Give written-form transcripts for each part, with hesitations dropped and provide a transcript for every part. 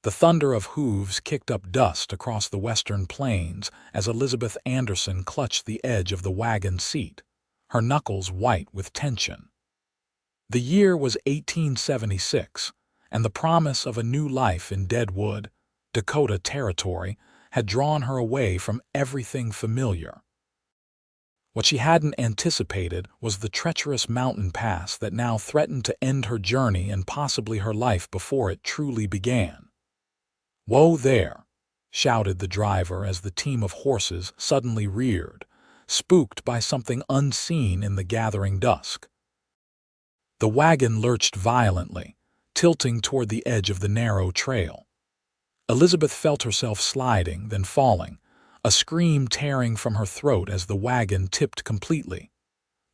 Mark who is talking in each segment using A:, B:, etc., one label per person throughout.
A: The thunder of hooves kicked up dust across the western plains as Elizabeth Anderson clutched the edge of the wagon seat, her knuckles white with tension. The year was 1876, and the promise of a new life in Deadwood, Dakota Territory, had drawn her away from everything familiar. What she hadn't anticipated was the treacherous mountain pass that now threatened to end her journey and possibly her life before it truly began. "Whoa there!" shouted the driver as the team of horses suddenly reared, spooked by something unseen in the gathering dusk. The wagon lurched violently, tilting toward the edge of the narrow trail. Elizabeth felt herself sliding, then falling, a scream tearing from her throat as the wagon tipped completely.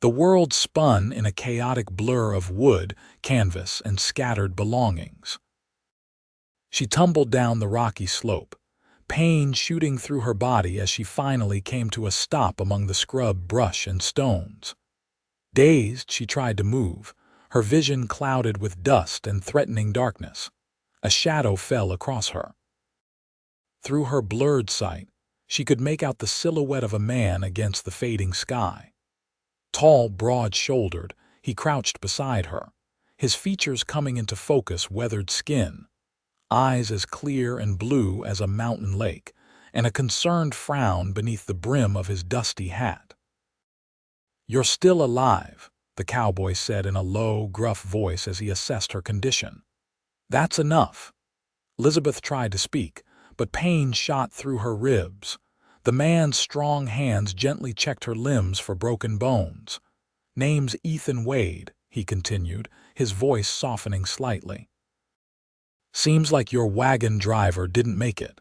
A: The world spun in a chaotic blur of wood, canvas, and scattered belongings. She tumbled down the rocky slope, pain shooting through her body as she finally came to a stop among the scrub brush and stones. Dazed, she tried to move, her vision clouded with dust and threatening darkness. A shadow fell across her. Through her blurred sight, she could make out the silhouette of a man against the fading sky. Tall, broad-shouldered, he crouched beside her, his features coming into focus, weathered skin, eyes as clear and blue as a mountain lake, and a concerned frown beneath the brim of his dusty hat. "You're still alive," the cowboy said in a low, gruff voice as he assessed her condition. "That's enough." Elizabeth tried to speak, but pain shot through her ribs. The man's strong hands gently checked her limbs for broken bones. "Name's Ethan Wade," he continued, his voice softening slightly. "Seems like your wagon driver didn't make it."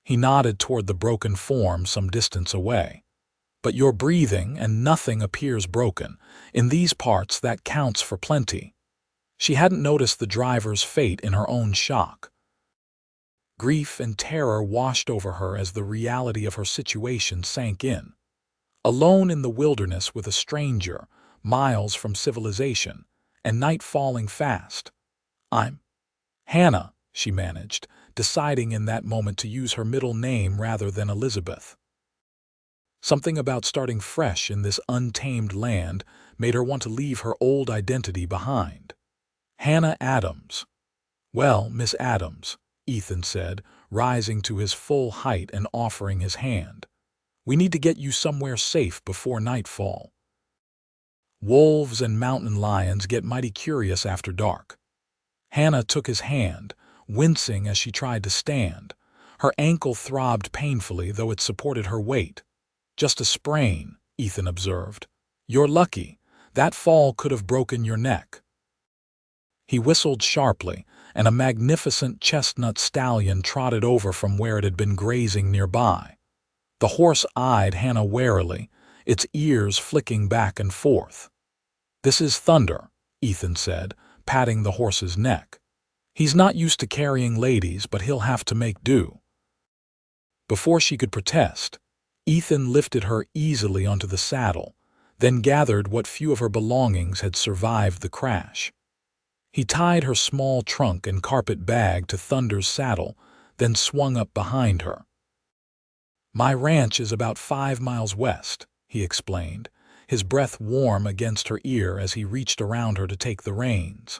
A: He nodded toward the broken form some distance away. "But you're breathing and nothing appears broken. In these parts, that counts for plenty." She hadn't noticed the driver's fate in her own shock. Grief and terror washed over her as the reality of her situation sank in. Alone in the wilderness with a stranger, miles from civilization, and night falling fast. "I'm Hannah," she managed, deciding in that moment to use her middle name rather than Elizabeth. Something about starting fresh in this untamed land made her want to leave her old identity behind. "Hannah Adams." "Well, Miss Adams," Ethan said, rising to his full height and offering his hand. "We need to get you somewhere safe before nightfall. Wolves and mountain lions get mighty curious after dark." Hannah took his hand, wincing as she tried to stand. Her ankle throbbed painfully, though it supported her weight. "Just a sprain," Ethan observed. "You're lucky. That fall could have broken your neck." He whistled sharply, and a magnificent chestnut stallion trotted over from where it had been grazing nearby. The horse eyed Hannah warily, its ears flicking back and forth. "This is Thunder," Ethan said, patting the horse's neck. "He's not used to carrying ladies, but he'll have to make do." Before she could protest, Ethan lifted her easily onto the saddle, then gathered what few of her belongings had survived the crash. He tied her small trunk and carpet bag to Thunder's saddle, then swung up behind her. "My ranch is about 5 miles west," he explained, his breath warm against her ear as he reached around her to take the reins.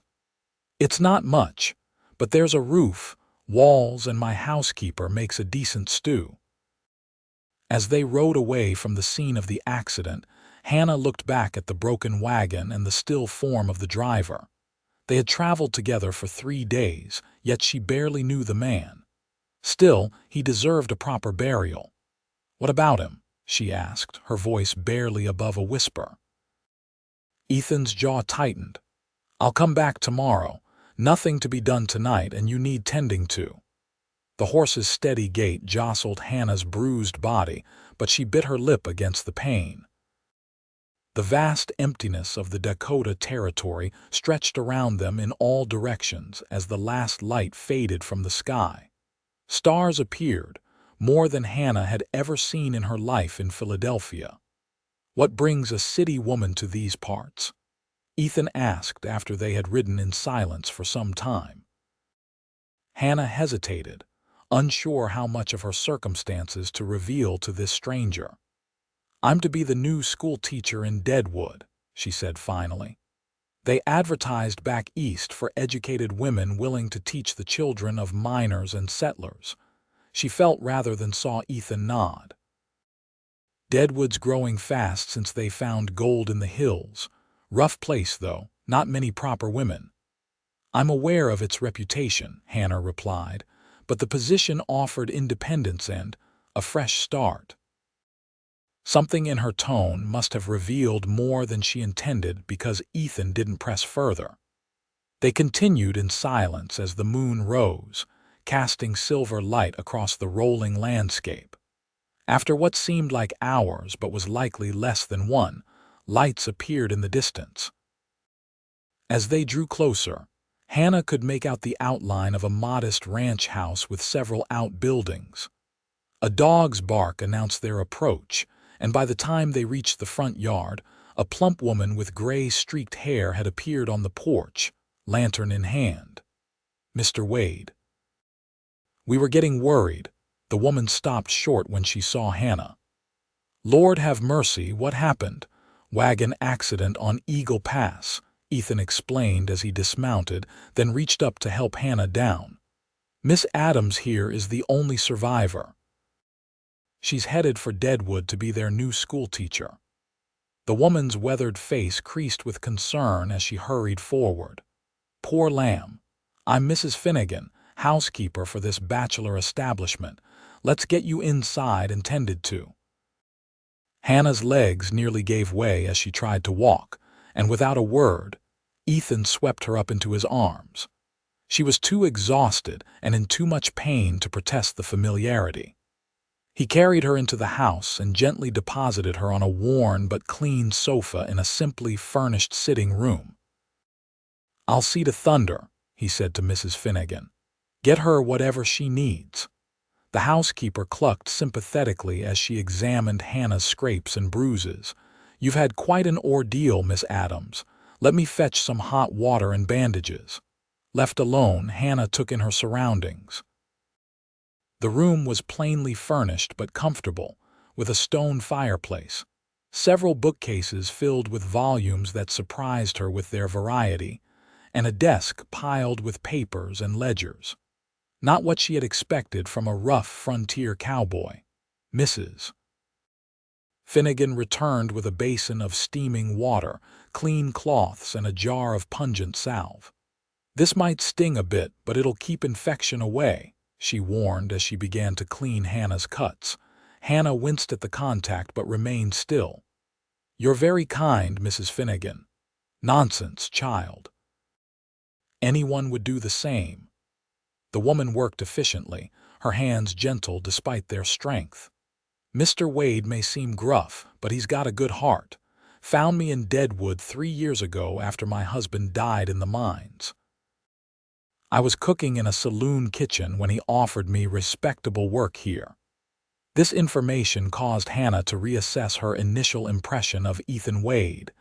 A: "It's not much, but there's a roof, walls, and my housekeeper makes a decent stew." As they rode away from the scene of the accident, Hannah looked back at the broken wagon and the still form of the driver. They had traveled together for 3 days, yet she barely knew the man. Still, he deserved a proper burial. "What about him?" she asked, her voice barely above a whisper. Ethan's jaw tightened. "I'll come back tomorrow. Nothing to be done tonight, and you need tending to." The horse's steady gait jostled Hannah's bruised body, but she bit her lip against the pain. The vast emptiness of the Dakota Territory stretched around them in all directions as the last light faded from the sky. Stars appeared, more than Hannah had ever seen in her life in Philadelphia. "What brings a city woman to these parts?" Ethan asked after they had ridden in silence for some time. Hannah hesitated, unsure how much of her circumstances to reveal to this stranger. "I'm to be the new school teacher in Deadwood," she said finally. "They advertised back east for educated women willing to teach the children of miners and settlers." She felt rather than saw Ethan nod. "Deadwood's growing fast since they found gold in the hills. Rough place, though, not many proper women." "I'm aware of its reputation," Hannah replied, "but the position offered independence and a fresh start." Something in her tone must have revealed more than she intended because Ethan didn't press further. They continued in silence as the moon rose, casting silver light across the rolling landscape. After what seemed like hours but was likely less than one, lights appeared in the distance. As they drew closer, Hannah could make out the outline of a modest ranch house with several outbuildings. A dog's bark announced their approach, and by the time they reached the front yard, a plump woman with gray-streaked hair had appeared on the porch, lantern in hand. "Mr. Wade." "We were getting worried." The woman stopped short when she saw Hannah. "Lord have mercy, what happened?" "Wagon accident on Eagle Pass," Ethan explained as he dismounted, then reached up to help Hannah down. "Miss Adams here is the only survivor. She's headed for Deadwood to be their new schoolteacher." The woman's weathered face creased with concern as she hurried forward. "Poor lamb. I'm Mrs. Finnegan, housekeeper for this bachelor establishment. Let's get you inside and tended to." Hannah's legs nearly gave way as she tried to walk, and without a word, Ethan swept her up into his arms. She was too exhausted and in too much pain to protest the familiarity. He carried her into the house and gently deposited her on a worn but clean sofa in a simply furnished sitting room. "I'll see to Thunder," he said to Mrs. Finnegan. "Get her whatever she needs." The housekeeper clucked sympathetically as she examined Hannah's scrapes and bruises. "You've had quite an ordeal, Miss Adams. Let me fetch some hot water and bandages." Left alone, Hannah took in her surroundings. The room was plainly furnished but comfortable, with a stone fireplace. Several bookcases filled with volumes that surprised her with their variety, and a desk piled with papers and ledgers. Not what she had expected from a rough frontier cowboy. Mrs. Finnegan returned with a basin of steaming water, clean cloths, and a jar of pungent salve. "This might sting a bit, but it'll keep infection away," she warned as she began to clean Hannah's cuts. Hannah winced at the contact but remained still. "You're very kind, Mrs. Finnegan." "Nonsense, child. Anyone would do the same." The woman worked efficiently, her hands gentle despite their strength. "Mr. Wade may seem gruff, but he's got a good heart. Found me in Deadwood 3 years ago after my husband died in the mines. I was cooking in a saloon kitchen when he offered me respectable work here." This information caused Hannah to reassess her initial impression of Ethan Wade.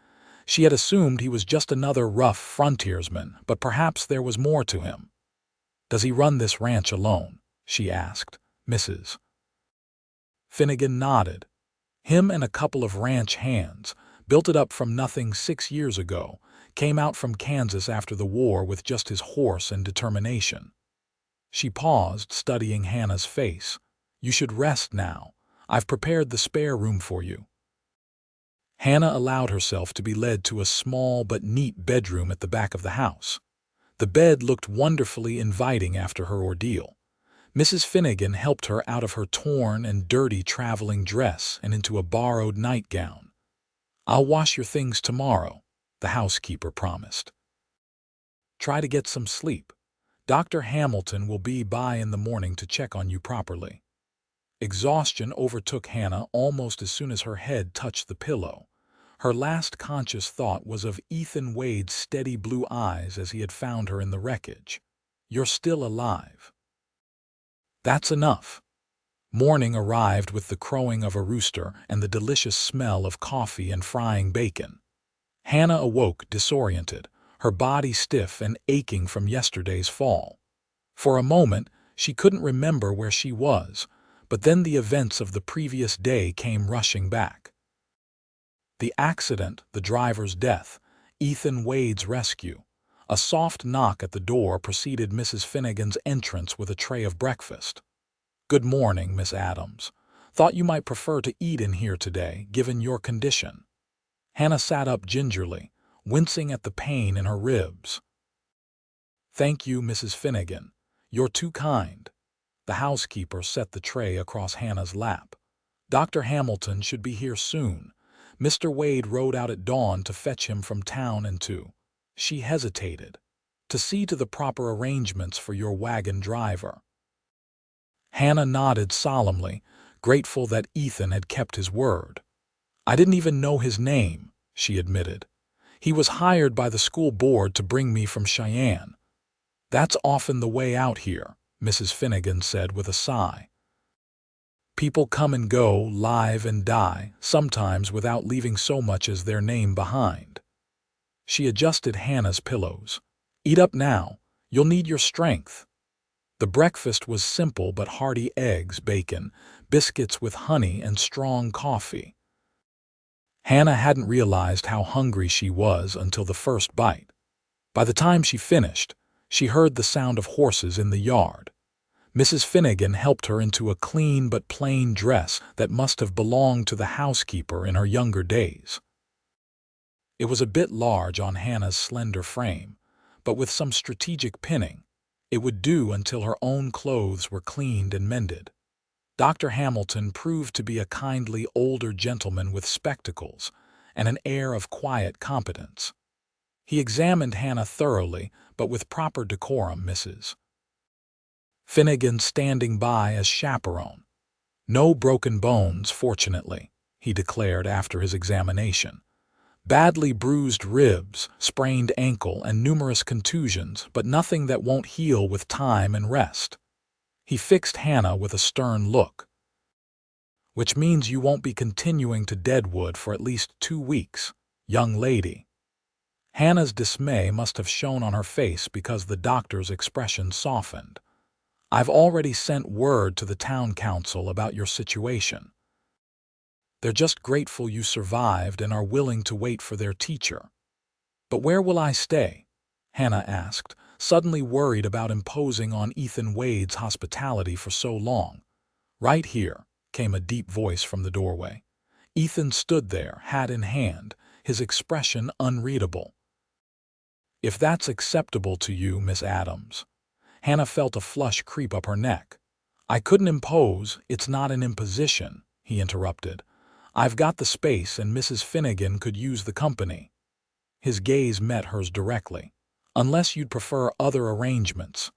A: She had assumed he was just another rough frontiersman, but perhaps there was more to him. "Does he run this ranch alone?" she asked. Mrs. Finnegan nodded. "Him and a couple of ranch hands. Built it up from nothing 6 years ago. Came out from Kansas after the war with just his horse and determination." She paused, studying Hannah's face. "You should rest now. I've prepared the spare room for you." Hannah allowed herself to be led to a small but neat bedroom at the back of the house. The bed looked wonderfully inviting after her ordeal. Mrs. Finnegan helped her out of her torn and dirty traveling dress and into a borrowed nightgown. "I'll wash your things tomorrow," the housekeeper promised. "Try to get some sleep. Dr. Hamilton will be by in the morning to check on you properly." Exhaustion overtook Hannah almost as soon as her head touched the pillow. Her last conscious thought was of Ethan Wade's steady blue eyes as he had found her in the wreckage. "You're still alive." That's enough. Morning arrived with the crowing of a rooster and the delicious smell of coffee and frying bacon. Hannah awoke disoriented, her body stiff and aching from yesterday's fall. For a moment, she couldn't remember where she was, but then the events of the previous day came rushing back. The accident, the driver's death, Ethan Wade's rescue. A soft knock at the door preceded Mrs. Finnegan's entrance with a tray of breakfast. "Good morning, Miss Adams. Thought you might prefer to eat in here today, given your condition." Hannah sat up gingerly, wincing at the pain in her ribs. "Thank you, Mrs. Finnegan. You're too kind." The housekeeper set the tray across Hannah's lap. "Dr. Hamilton should be here soon. Mr. Wade rode out at dawn to fetch him from town and to—" She hesitated. "To see to the proper arrangements for your wagon driver." Hannah nodded solemnly, grateful that Ethan had kept his word. "I didn't even know his name," she admitted. "He was hired by the school board to bring me from Cheyenne." "That's often the way out here," Mrs. Finnegan said with a sigh. "People come and go, live and die, sometimes without leaving so much as their name behind." She adjusted Hannah's pillows. "Eat up now. You'll need your strength." The breakfast was simple but hearty: eggs, bacon, biscuits with honey, and strong coffee. Hannah hadn't realized how hungry she was until the first bite. By the time she finished, she heard the sound of horses in the yard. Mrs. Finnegan helped her into a clean but plain dress that must have belonged to the housekeeper in her younger days. It was a bit large on Hannah's slender frame, but with some strategic pinning, it would do until her own clothes were cleaned and mended. Dr. Hamilton proved to be a kindly older gentleman with spectacles and an air of quiet competence. He examined Hannah thoroughly, but with proper decorum, Mrs. Finnegan standing by as chaperone. "No broken bones, fortunately," he declared after his examination. "Badly bruised ribs, sprained ankle, and numerous contusions, but nothing that won't heal with time and rest." He fixed Hannah with a stern look. "Which means you won't be continuing to Deadwood for at least 2 weeks, young lady." Hannah's dismay must have shown on her face because the doctor's expression softened. "I've already sent word to the town council about your situation. They're just grateful you survived and are willing to wait for their teacher." "But where will I stay?" Hannah asked, suddenly worried about imposing on Ethan Wade's hospitality for so long. "Right here," came a deep voice from the doorway. Ethan stood there, hat in hand, his expression unreadable. "If that's acceptable to you, Miss Adams." Hannah felt a flush creep up her neck. "I couldn't impose, it's not an imposition," he interrupted. "I've got the space and Mrs. Finnegan could use the company." His gaze met hers directly. "Unless you'd prefer other arrangements."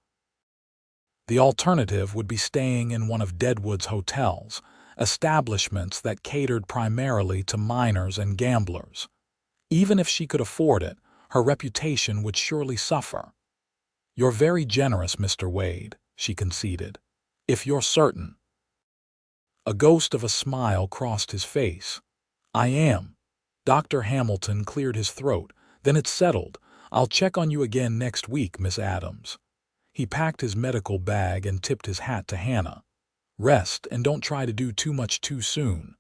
A: The alternative would be staying in one of Deadwood's hotels, establishments that catered primarily to minors and gamblers. Even if she could afford it, her reputation would surely suffer. "You're very generous, Mr. Wade," she conceded. "If you're certain." A ghost of a smile crossed his face. "I am." Dr. Hamilton cleared his throat. "Then it's settled. I'll check on you again next week, Miss Adams." He packed his medical bag and tipped his hat to Hannah. "Rest and don't try to do too much too soon."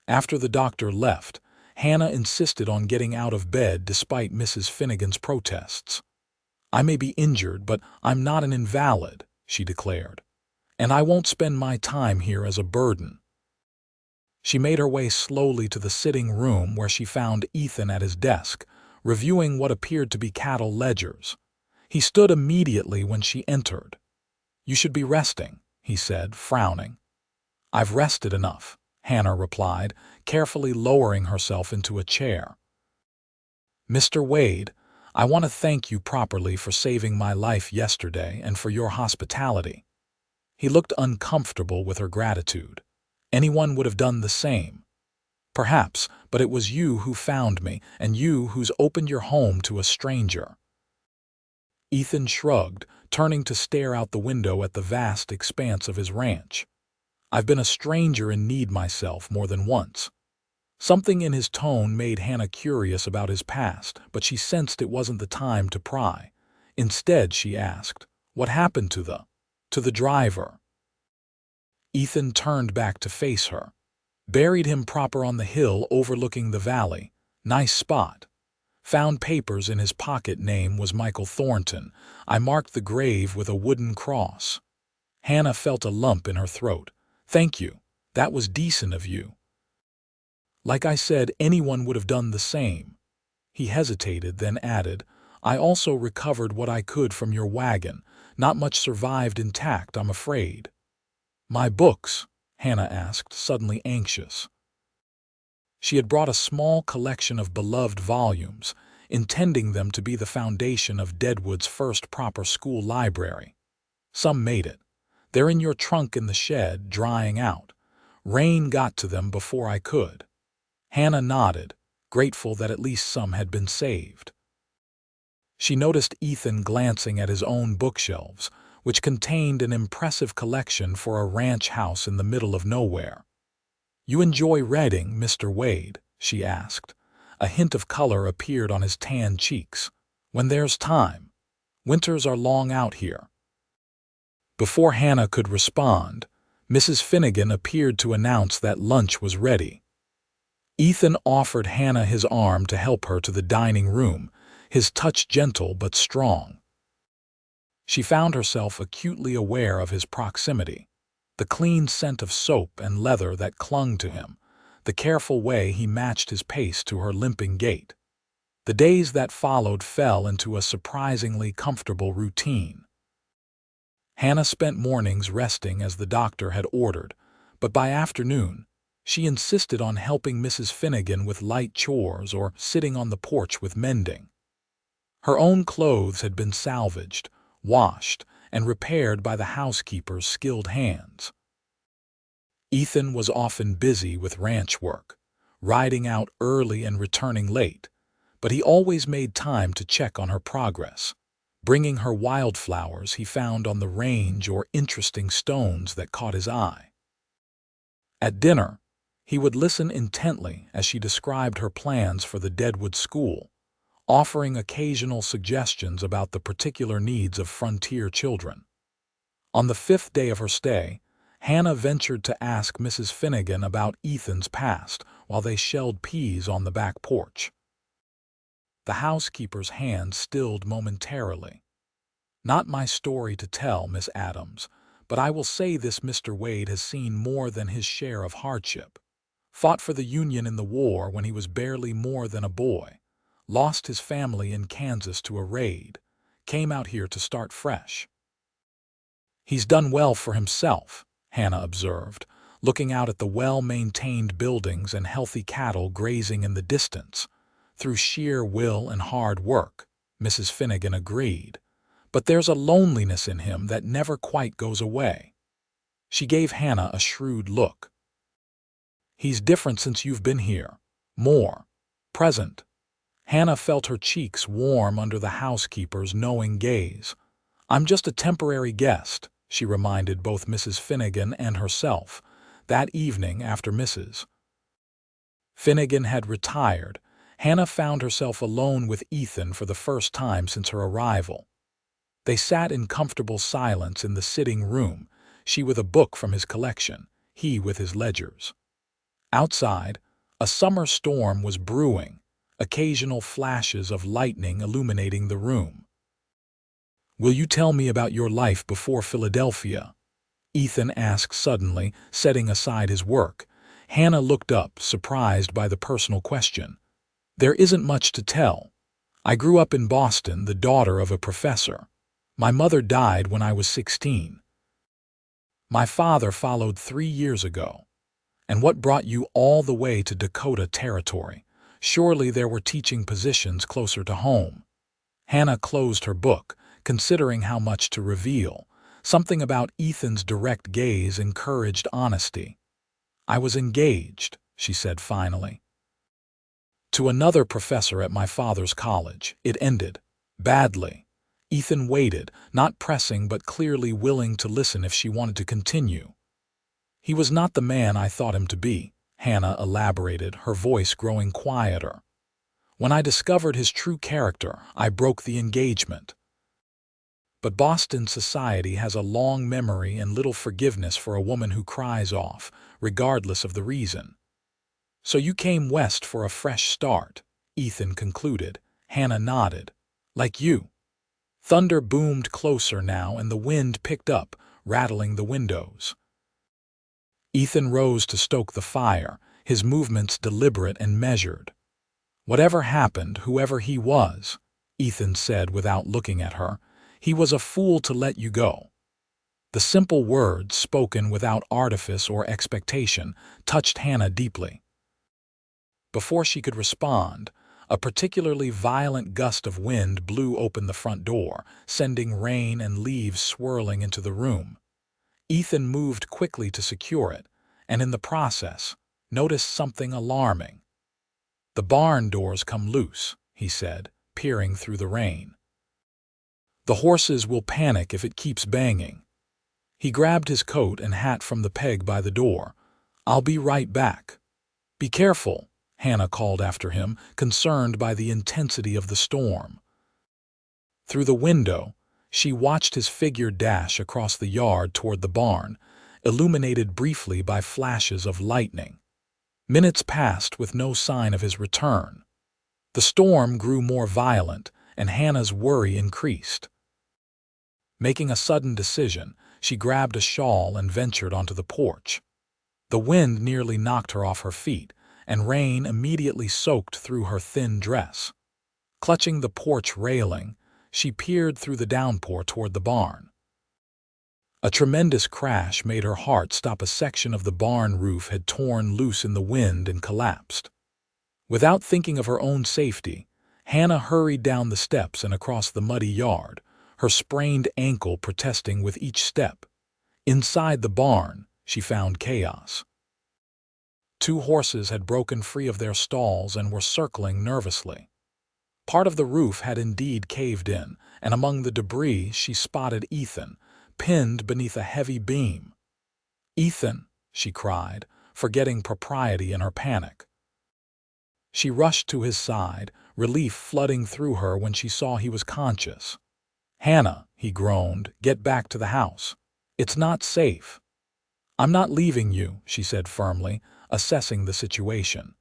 A: After the doctor left, Hannah insisted on getting out of bed despite Mrs. Finnegan's protests. "I may be injured, but I'm not an invalid," she declared. "And I won't spend my time here as a burden." She made her way slowly to the sitting room where she found Ethan at his desk, reviewing what appeared to be cattle ledgers. He stood immediately when she entered. "You should be resting," he said, frowning. "I've rested enough," Hannah replied, carefully lowering herself into a chair. "Mr. Wade, I want to thank you properly for saving my life yesterday and for your hospitality." He looked uncomfortable with her gratitude. "Anyone would have done the same." "Perhaps, but it was you who found me, and you who's opened your home to a stranger." Ethan shrugged, turning to stare out the window at the vast expanse of his ranch. "I've been a stranger in need myself more than once." Something in his tone made Hannah curious about his past, but she sensed it wasn't the time to pry. Instead, she asked, What happened to the driver? Ethan turned back to face her. Buried him proper on the hill overlooking the valley. Nice spot. Found papers in his pocket. Name was Michael Thornton. I marked the grave with a wooden cross. Hannah felt a lump in her throat. Thank you. That was decent of you. Like I said, anyone would have done the same. He hesitated, then added, I also recovered what I could from your wagon. Not much survived intact, I'm afraid. My books? Hannah asked, suddenly anxious. She had brought a small collection of beloved volumes, intending them to be the foundation of Deadwood's first proper school library. Some made it. They're in your trunk in the shed, drying out. Rain got to them before I could. Hannah nodded, grateful that at least some had been saved. She noticed Ethan glancing at his own bookshelves, which contained an impressive collection for a ranch house in the middle of nowhere. You enjoy reading, Mr. Wade? She asked. A hint of color appeared on his tanned cheeks. When there's time. Winters are long out here. Before Hannah could respond, Mrs. Finnegan appeared to announce that lunch was ready. Ethan offered Hannah his arm to help her to the dining room, his touch gentle but strong. She found herself acutely aware of his proximity, the clean scent of soap and leather that clung to him, the careful way he matched his pace to her limping gait. The days that followed fell into a surprisingly comfortable routine. Hannah spent mornings resting as the doctor had ordered, but by afternoon, she insisted on helping Mrs. Finnegan with light chores or sitting on the porch with mending. Her own clothes had been salvaged, washed, and repaired by the housekeeper's skilled hands. Ethan was often busy with ranch work, riding out early and returning late, but he always made time to check on her progress, bringing her wildflowers he found on the range or interesting stones that caught his eye. At dinner, he would listen intently as she described her plans for the Deadwood school, offering occasional suggestions about the particular needs of frontier children. On the 5th day of her stay, Hannah ventured to ask Mrs. Finnegan about Ethan's past while they shelled peas on the back porch. The housekeeper's hand stilled momentarily. Not my story to tell, Miss Adams, but I will say this: Mr. Wade has seen more than his share of hardship. Fought for the Union in the war when he was barely more than a boy. Lost his family in Kansas to a raid. Came out here to start fresh. He's done well for himself, Hannah observed, looking out at the well-maintained buildings and healthy cattle grazing in the distance. Through sheer will and hard work, Mrs. Finnegan agreed. But there's a loneliness in him that never quite goes away. She gave Hannah a shrewd look. He's different since you've been here. More present. Hannah felt her cheeks warm under the housekeeper's knowing gaze. I'm just a temporary guest, she reminded both Mrs. Finnegan and herself. That evening, after Mrs. Finnegan had retired, Hannah found herself alone with Ethan for the first time since her arrival. They sat in comfortable silence in the sitting room, she with a book from his collection, he with his ledgers. Outside, a summer storm was brewing, occasional flashes of lightning illuminating the room. Will you tell me about your life before Philadelphia? Ethan asked suddenly, setting aside his work. Hannah looked up, surprised by the personal question. There isn't much to tell. I grew up in Boston, the daughter of a professor. My mother died when I was 16. My father followed 3 years ago. And what brought you all the way to Dakota Territory? Surely there were teaching positions closer to home. Hannah closed her book, considering how much to reveal. Something about Ethan's direct gaze encouraged honesty. I was engaged, she said finally. To another professor at my father's college. It ended badly. Ethan waited, not pressing but clearly willing to listen if she wanted to continue. He was not the man I thought him to be, Hannah elaborated, her voice growing quieter. When I discovered his true character, I broke the engagement. But Boston society has a long memory and little forgiveness for a woman who cries off, regardless of the reason. So you came west for a fresh start, Ethan concluded. Hannah nodded. Like you. Thunder boomed closer now and the wind picked up, rattling the windows. Ethan rose to stoke the fire, his movements deliberate and measured. Whatever happened, whoever he was, Ethan said without looking at her, he was a fool to let you go. The simple words, spoken without artifice or expectation, touched Hannah deeply. Before she could respond, a particularly violent gust of wind blew open the front door, sending rain and leaves swirling into the room. Ethan moved quickly to secure it, and in the process, noticed something alarming. "The barn doors come loose," he said, peering through the rain. "The horses will panic if it keeps banging." He grabbed his coat and hat from the peg by the door. "I'll be right back." "Be careful," Hannah called after him, concerned by the intensity of the storm. Through the window, she watched his figure dash across the yard toward the barn, illuminated briefly by flashes of lightning. Minutes passed with no sign of his return. The storm grew more violent, and Hannah's worry increased. Making a sudden decision, she grabbed a shawl and ventured onto the porch. The wind nearly knocked her off her feet, and rain immediately soaked through her thin dress. Clutching the porch railing, she peered through the downpour toward the barn. A tremendous crash made her heart stop. A section of the barn roof had torn loose in the wind and collapsed. Without thinking of her own safety, Hannah hurried down the steps and across the muddy yard, her sprained ankle protesting with each step. Inside the barn, she found chaos. 2 horses had broken free of their stalls and were circling nervously. Part of the roof had indeed caved in, and among the debris she spotted Ethan, pinned beneath a heavy beam. "Ethan," she cried, forgetting propriety in her panic. She rushed to his side, relief flooding through her when she saw he was conscious. "Hannah," he groaned, "get back to the house. It's not safe." "I'm not leaving you," she said firmly, assessing the situation.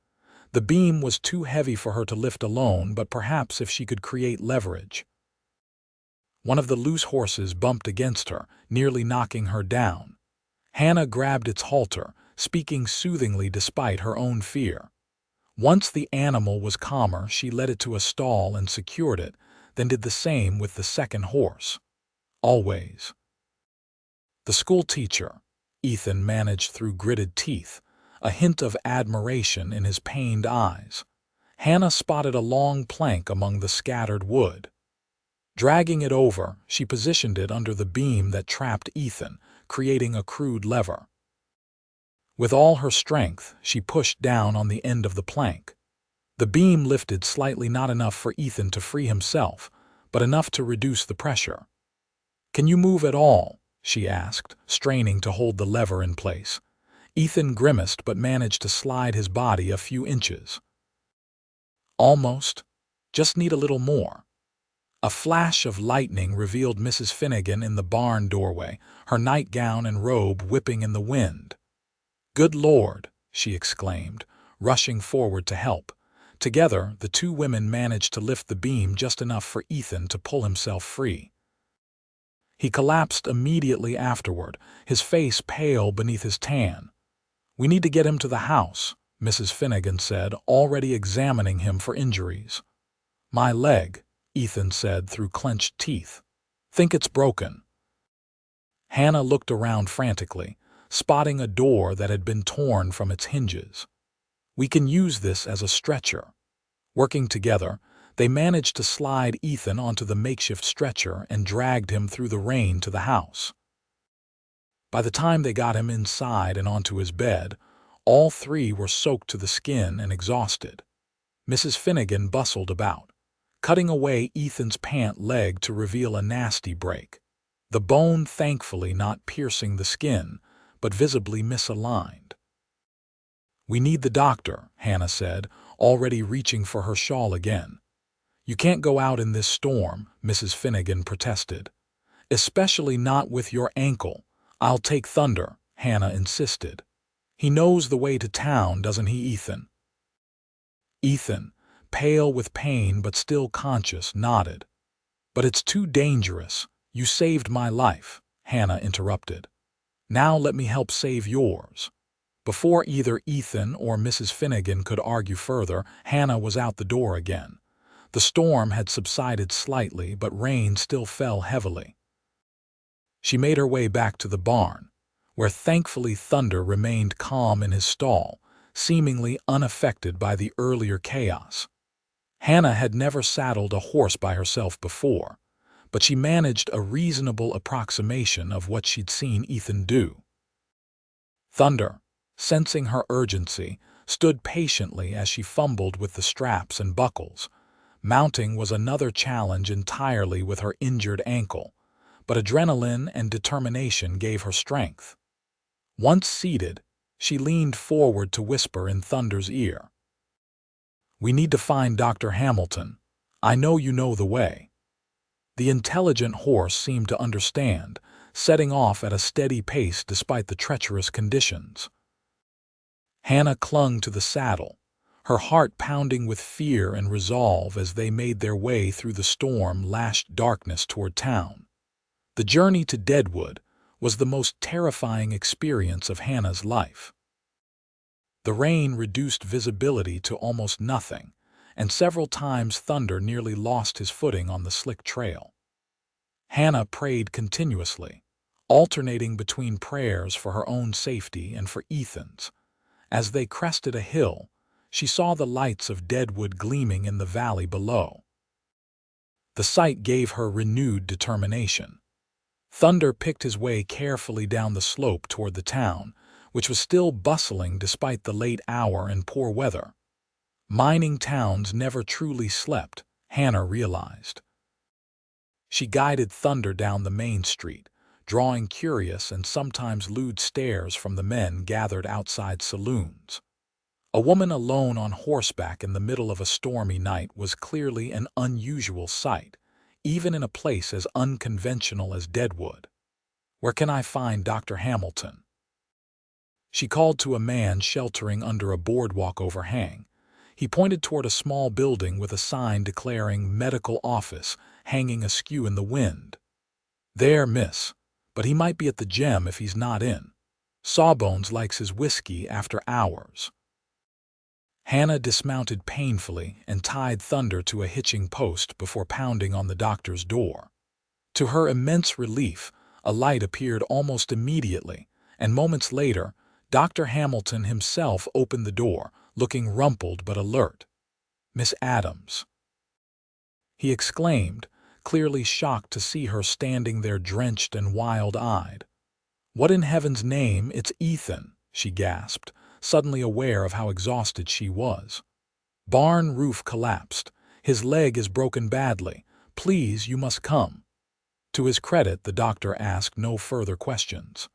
A: The beam was too heavy for her to lift alone, but perhaps if she could create leverage. One of the loose horses bumped against her, nearly knocking her down. Hannah grabbed its halter, speaking soothingly despite her own fear. Once the animal was calmer, she led it to a stall and secured it, then did the same with the second horse. "Always." "The schoolteacher," Ethan managed through gritted teeth, a hint of admiration in his pained eyes. Hannah spotted a long plank among the scattered wood. Dragging it over, she positioned it under the beam that trapped Ethan, creating a crude lever. With all her strength, she pushed down on the end of the plank. The beam lifted slightly, not enough for Ethan to free himself, but enough to reduce the pressure. "Can you move at all?" she asked, straining to hold the lever in place. Ethan grimaced but managed to slide his body a few inches. "Almost. Just need a little more." A flash of lightning revealed Mrs. Finnegan in the barn doorway, her nightgown and robe whipping in the wind. "Good Lord!" she exclaimed, rushing forward to help. Together, the 2 women managed to lift the beam just enough for Ethan to pull himself free. He collapsed immediately afterward, his face pale beneath his tan. "We need to get him to the house," Mrs. Finnegan said, already examining him for injuries. "My leg," Ethan said through clenched teeth. "Think it's broken." Hannah looked around frantically, spotting a door that had been torn from its hinges. "We can use this as a stretcher." Working together, they managed to slide Ethan onto the makeshift stretcher and dragged him through the rain to the house. By the time they got him inside and onto his bed, all 3 were soaked to the skin and exhausted. Mrs. Finnegan bustled about, cutting away Ethan's pant leg to reveal a nasty break. The bone thankfully not piercing the skin, but visibly misaligned. "We need the doctor," Hannah said, already reaching for her shawl again. "You can't go out in this storm," Mrs. Finnegan protested. Especially not with your ankle. I'll take Thunder, Hannah insisted. He knows the way to town, doesn't he, Ethan? Ethan, pale with pain but still conscious, nodded. But it's too dangerous. You saved my life, Hannah interrupted. Now let me help save yours. Before either Ethan or Mrs. Finnegan could argue further, Hannah was out the door again. The storm had subsided slightly, but rain still fell heavily. She made her way back to the barn, where thankfully Thunder remained calm in his stall, seemingly unaffected by the earlier chaos. Hannah had never saddled a horse by herself before, but she managed a reasonable approximation of what she'd seen Ethan do. Thunder, sensing her urgency, stood patiently as she fumbled with the straps and buckles. Mounting was another challenge entirely with her injured ankle, but adrenaline and determination gave her strength. Once seated, she leaned forward to whisper in Thunder's ear. "We need to find Dr. Hamilton. I know you know the way." The intelligent horse seemed to understand, setting off at a steady pace despite the treacherous conditions. Hannah clung to the saddle, her heart pounding with fear and resolve as they made their way through the storm-lashed darkness toward town. The journey to Deadwood was the most terrifying experience of Hannah's life. The rain reduced visibility to almost nothing, and several times Thunder nearly lost his footing on the slick trail. Hannah prayed continuously, alternating between prayers for her own safety and for Ethan's. As they crested a hill, she saw the lights of Deadwood gleaming in the valley below. The sight gave her renewed determination. Thunder picked his way carefully down the slope toward the town, which was still bustling despite the late hour and poor weather. Mining towns never truly slept, Hannah realized. She guided Thunder down the main street, drawing curious and sometimes lewd stares from the men gathered outside saloons. A woman alone on horseback in the middle of a stormy night was clearly an unusual sight, even in a place as unconventional as Deadwood. "Where can I find Dr. Hamilton?" She called to a man sheltering under a boardwalk overhang. He pointed toward a small building with a sign declaring medical office hanging askew in the wind. "There, miss, but he might be at the gym if he's not in. Sawbones likes his whiskey after hours." Hannah dismounted painfully and tied Thunder to a hitching post before pounding on the doctor's door. To her immense relief, a light appeared almost immediately, and moments later, Dr. Hamilton himself opened the door, looking rumpled but alert. "Miss Adams," he exclaimed, clearly shocked to see her standing there drenched and wild-eyed. "What in heaven's name, it's Ethan," she gasped, suddenly aware of how exhausted she was. "Barn roof collapsed. His leg is broken badly. Please, you must come." To his credit, the doctor asked no further questions.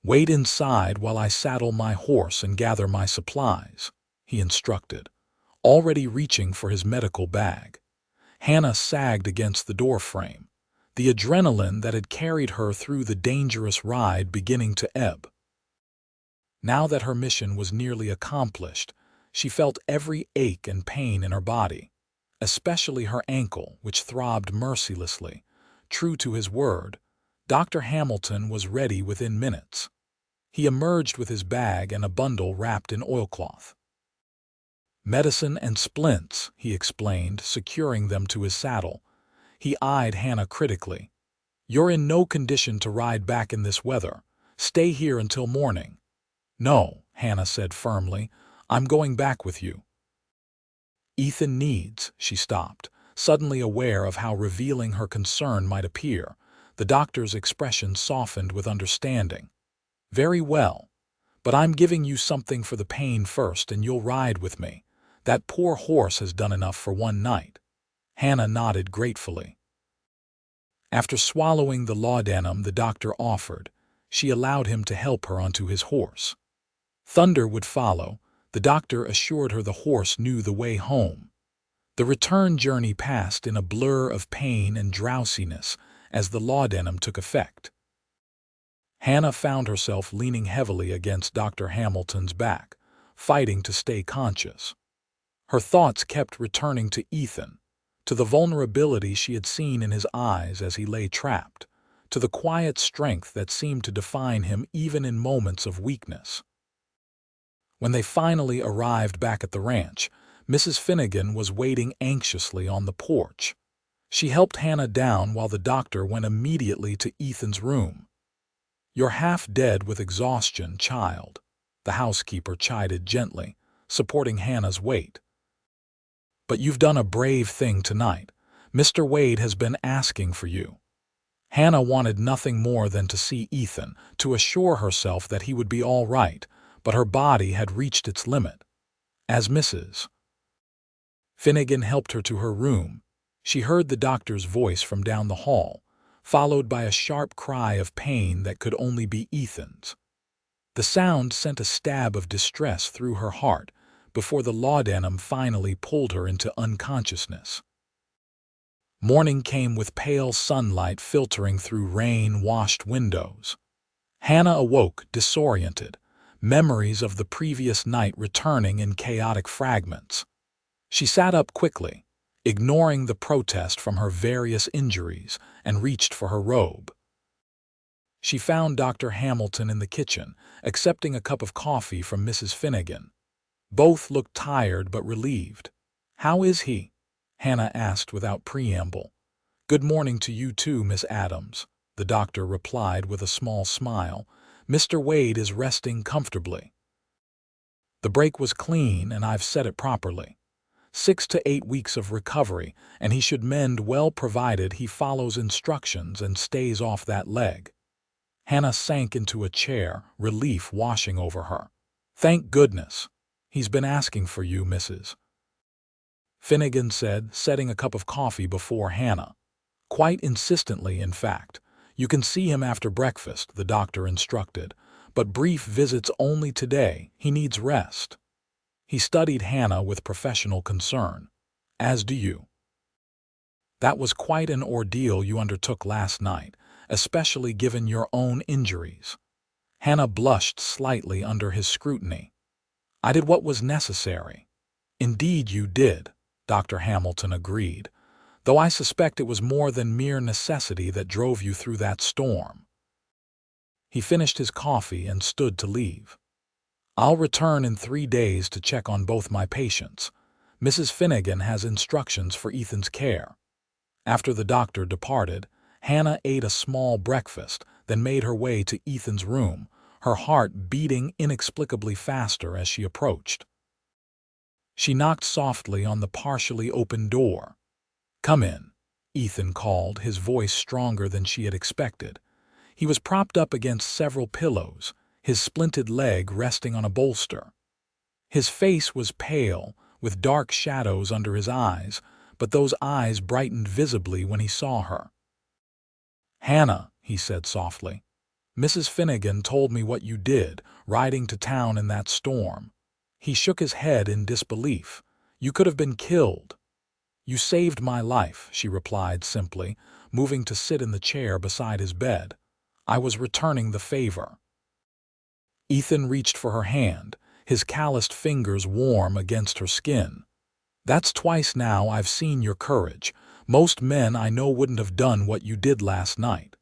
A: "Wait inside while I saddle my horse and gather my supplies," he instructed, already reaching for his medical bag. Hannah sagged against the doorframe, the adrenaline that had carried her through the dangerous ride beginning to ebb. Now that her mission was nearly accomplished, she felt every ache and pain in her body, especially her ankle, which throbbed mercilessly. True to his word, Dr. Hamilton was ready within minutes. He emerged with his bag and a bundle wrapped in oilcloth. "Medicine and splints," he explained, securing them to his saddle. He eyed Hannah critically. "You're in no condition to ride back in this weather. Stay here until morning." "No," Hannah said firmly. "I'm going back with you." "Ethan needs," she stopped, suddenly aware of how revealing her concern might appear. The doctor's expression softened with understanding. "Very well, but I'm giving you something for the pain first and you'll ride with me. That poor horse has done enough for one night." Hannah nodded gratefully. After swallowing the laudanum the doctor offered, she allowed him to help her onto his horse. Thunder would follow. The doctor assured her the horse knew the way home. The return journey passed in a blur of pain and drowsiness as the laudanum took effect. Hannah found herself leaning heavily against Dr. Hamilton's back, fighting to stay conscious. Her thoughts kept returning to Ethan, to the vulnerability she had seen in his eyes as he lay trapped, to the quiet strength that seemed to define him even in moments of weakness. When they finally arrived back at the ranch, Mrs. Finnegan was waiting anxiously on the porch. She helped Hannah down while the doctor went immediately to Ethan's room. "You're half dead with exhaustion, child," the housekeeper chided gently, supporting Hannah's weight. "But you've done a brave thing tonight. Mr. Wade has been asking for you." Hannah wanted nothing more than to see Ethan, to assure herself that he would be all right, but her body had reached its limit. As Mrs. Finnegan helped her to her room, she heard the doctor's voice from down the hall, followed by a sharp cry of pain that could only be Ethan's. The sound sent a stab of distress through her heart before the laudanum finally pulled her into unconsciousness. Morning came with pale sunlight filtering through rain-washed windows. Hannah awoke disoriented, memories of the previous night returning in chaotic fragments. She sat up quickly, ignoring the protest from her various injuries, and reached for her robe. She found Dr. Hamilton in the kitchen, accepting a cup of coffee from Mrs. Finnegan. Both looked tired but relieved. "How is he?" Hannah asked without preamble. "Good morning to you too, Miss Adams," the doctor replied with a small smile. "Mr. Wade is resting comfortably. The break was clean, and I've set it properly. 6 to 8 weeks of recovery, and he should mend well provided he follows instructions and stays off that leg." Hannah sank into a chair, relief washing over her. "Thank goodness. He's been asking for you, Mrs. Finnegan said, setting a cup of coffee before Hannah. "Quite insistently, in fact. You can see him after breakfast," the doctor instructed, "but brief visits only today. He needs rest." He studied Hannah with professional concern. "As do you. That was quite an ordeal you undertook last night, especially given your own injuries." Hannah blushed slightly under his scrutiny. "I did what was necessary." "Indeed you did," Dr. Hamilton agreed, "though I suspect it was more than mere necessity that drove you through that storm." He finished his coffee and stood to leave. "I'll return in 3 days to check on both my patients. Mrs. Finnegan has instructions for Ethan's care." After the doctor departed, Hannah ate a small breakfast, then made her way to Ethan's room, her heart beating inexplicably faster as she approached. She knocked softly on the partially open door. "Come in," Ethan called, his voice stronger than she had expected. He was propped up against several pillows, his splinted leg resting on a bolster. His face was pale, with dark shadows under his eyes, but those eyes brightened visibly when he saw her. "Hannah," he said softly, "Mrs. Finnegan told me what you did, riding to town in that storm." He shook his head in disbelief. "You could have been killed." "You saved my life," she replied simply, moving to sit in the chair beside his bed. "I was returning the favor." Ethan reached for her hand, his calloused fingers warm against her skin. "That's twice now I've seen your courage. Most men I know wouldn't have done what you did last night."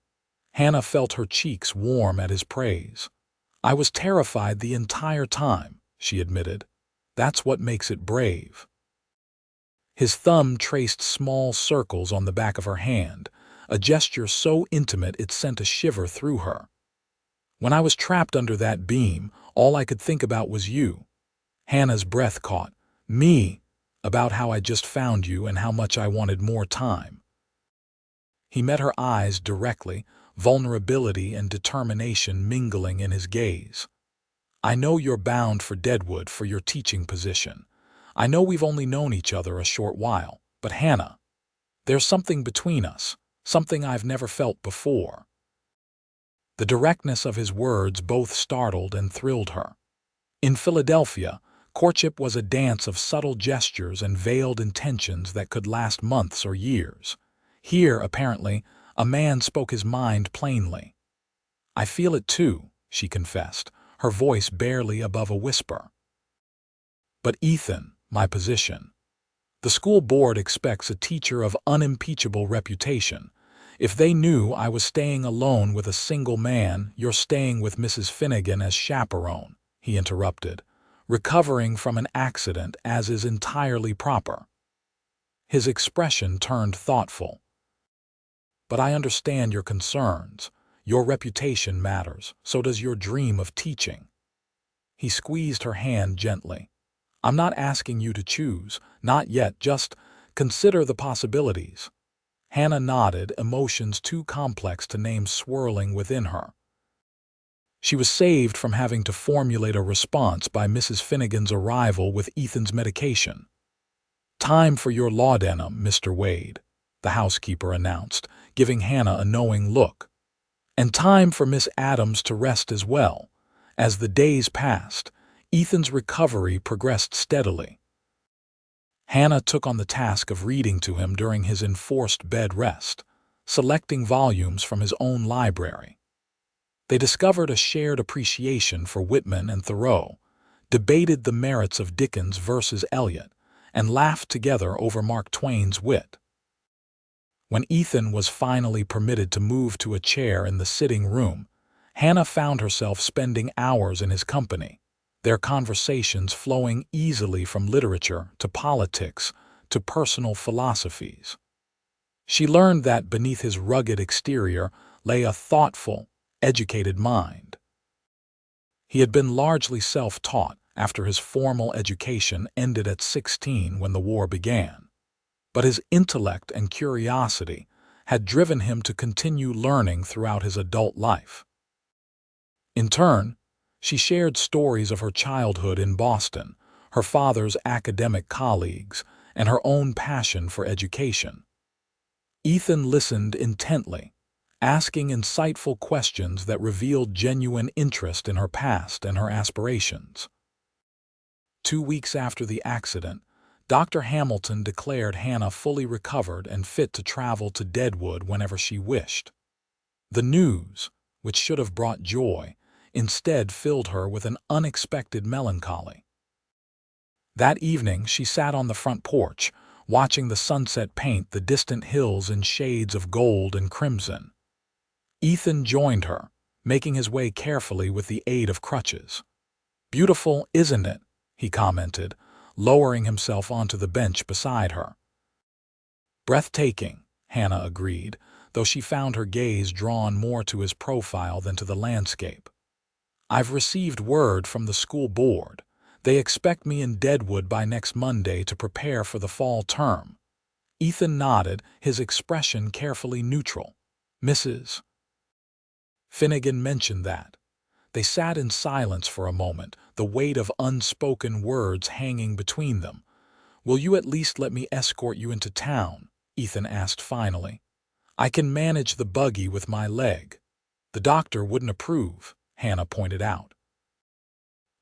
A: Hannah felt her cheeks warm at his praise. "I was terrified the entire time," she admitted. "That's what makes it brave." His thumb traced small circles on the back of her hand, a gesture so intimate it sent a shiver through her. "When I was trapped under that beam, all I could think about was you." Hannah's breath caught. "Me," about how I just found you and how much I wanted more time. He met her eyes directly, vulnerability and determination mingling in his gaze. "I know you're bound for Deadwood for your teaching position. I know we've only known each other a short while, but Hannah, there's something between us, something I've never felt before." The directness of his words both startled and thrilled her. In Philadelphia, courtship was a dance of subtle gestures and veiled intentions that could last months or years. Here, apparently, A man spoke his mind plainly. "I feel it too," she confessed, her voice barely above a whisper. "But Ethan, my position. The school board expects a teacher of unimpeachable reputation. If they knew I was staying alone with a single man, you're staying with Mrs. Finnegan as chaperone," he interrupted, recovering from an accident as is entirely proper. His expression turned thoughtful. "But I understand your concerns. Your reputation matters, so does your dream of teaching." He squeezed her hand gently. "I'm not asking you to choose, not yet, just consider the possibilities." Hannah nodded, emotions too complex to name swirling within her. She was saved from having to formulate a response by Mrs. Finnegan's arrival with Ethan's medication. "Time for your laudanum, Mr. Wade," the housekeeper announced, giving Hannah a knowing look. "And time for Miss Adams to rest as well." As the days passed, Ethan's recovery progressed steadily. Hannah took on the task of reading to him during his enforced bed rest, selecting volumes from his own library. They discovered a shared appreciation for Whitman and Thoreau, debated the merits of Dickens versus Eliot, and laughed together over Mark Twain's wit. When Ethan was finally permitted to move to a chair in the sitting room, Hannah found herself spending hours in his company, their conversations flowing easily from literature to politics to personal philosophies. She learned that beneath his rugged exterior lay a thoughtful, educated mind. He had been largely self-taught after his formal education ended at 16 when the war began, but his intellect and curiosity had driven him to continue learning throughout his adult life. In turn, she shared stories of her childhood in Boston, her father's academic colleagues, and her own passion for education. Ethan listened intently, asking insightful questions that revealed genuine interest in her past and her aspirations. 2 weeks after the accident, Dr. Hamilton declared Hannah fully recovered and fit to travel to Deadwood whenever she wished. The news, which should have brought joy, instead filled her with an unexpected melancholy. That evening she sat on the front porch, watching the sunset paint the distant hills in shades of gold and crimson. Ethan joined her, making his way carefully with the aid of crutches. "Beautiful, isn't it?" he commented, lowering himself onto the bench beside her. "Breathtaking," Hannah agreed, though she found her gaze drawn more to his profile than to the landscape. "I've received word from the school board. They expect me in Deadwood by next Monday to prepare for the fall term." Ethan nodded, his expression carefully neutral. "Mrs. Finnegan mentioned that." They sat in silence for a moment, the weight of unspoken words hanging between them. "Will you at least let me escort you into town?" Ethan asked finally. "I can manage the buggy with my leg." "The doctor wouldn't approve," Hannah pointed out.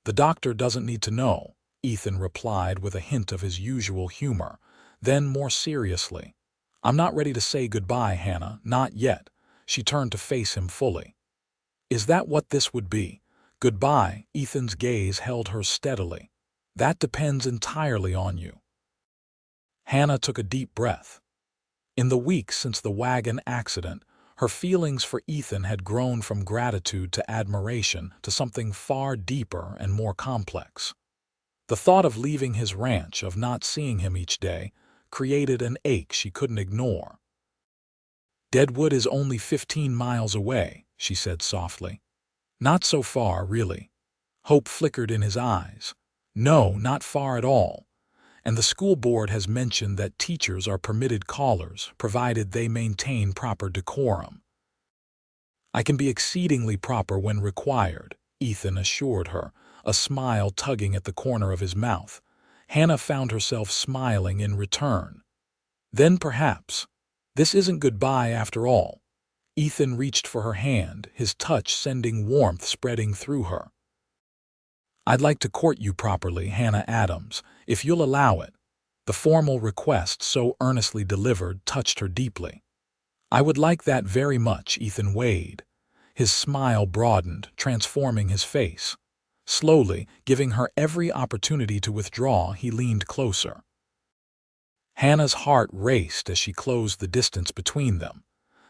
A: "The doctor doesn't need to know," Ethan replied with a hint of his usual humor. Then more seriously, "I'm not ready to say goodbye, Hannah, not yet." She turned to face him fully. "Is that what this would be? Goodbye?" Ethan's gaze held hers steadily. "That depends entirely on you." Hannah took a deep breath. In the weeks since the wagon accident, her feelings for Ethan had grown from gratitude to admiration to something far deeper and more complex. The thought of leaving his ranch, of not seeing him each day, created an ache she couldn't ignore. "Deadwood is only 15 miles away," she said softly. "Not so far, really." Hope flickered in his eyes. "No, not far at all. And the school board has mentioned that teachers are permitted callers, provided they maintain proper decorum." "I can be exceedingly proper when required," Ethan assured her, a smile tugging at the corner of his mouth. Hannah found herself smiling in return. "Then perhaps this isn't goodbye after all." Ethan reached for her hand, his touch sending warmth spreading through her. "I'd like to court you properly, Hannah Adams, if you'll allow it." The formal request so earnestly delivered touched her deeply. "I would like that very much," Ethan weighed. His smile broadened, transforming his face. Slowly, giving her every opportunity to withdraw, he leaned closer. Hannah's heart raced as she closed the distance between them,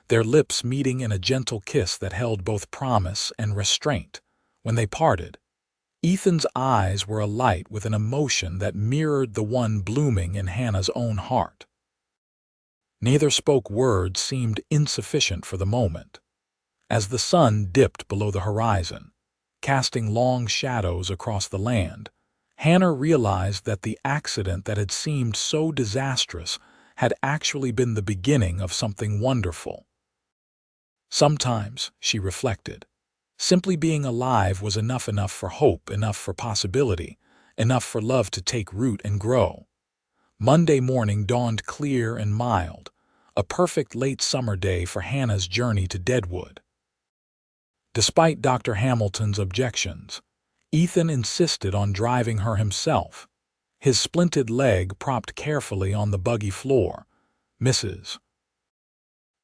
A: their lips meeting in a gentle kiss that held both promise and restraint. When they parted, Ethan's eyes were alight with an emotion that mirrored the one blooming in Hannah's own heart. Neither spoke. Words seemed insufficient for the moment. As the sun dipped below the horizon, casting long shadows across the land, Hannah realized that the accident that had seemed so disastrous had actually been the beginning of something wonderful. Sometimes, she reflected, simply being alive was enough for hope, enough for possibility, enough for love to take root and grow. Monday morning dawned clear and mild, a perfect late summer day for Hannah's journey to Deadwood. Despite Dr. Hamilton's objections, Ethan insisted on driving her himself, his splinted leg propped carefully on the buggy floor. Mrs.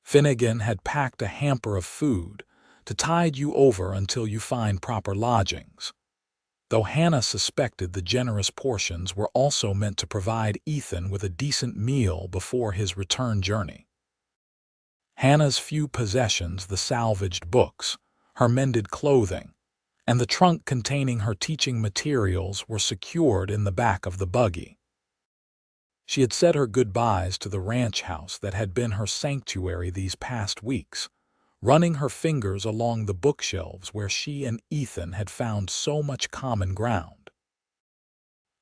A: Finnegan had packed a hamper of food to tide you over until you find proper lodgings, though Hannah suspected the generous portions were also meant to provide Ethan with a decent meal before his return journey. Hannah's few possessions, the salvaged books, her mended clothing, and the trunk containing her teaching materials were secured in the back of the buggy. She had said her goodbyes to the ranch house that had been her sanctuary these past weeks, running her fingers along the bookshelves where she and Ethan had found so much common ground.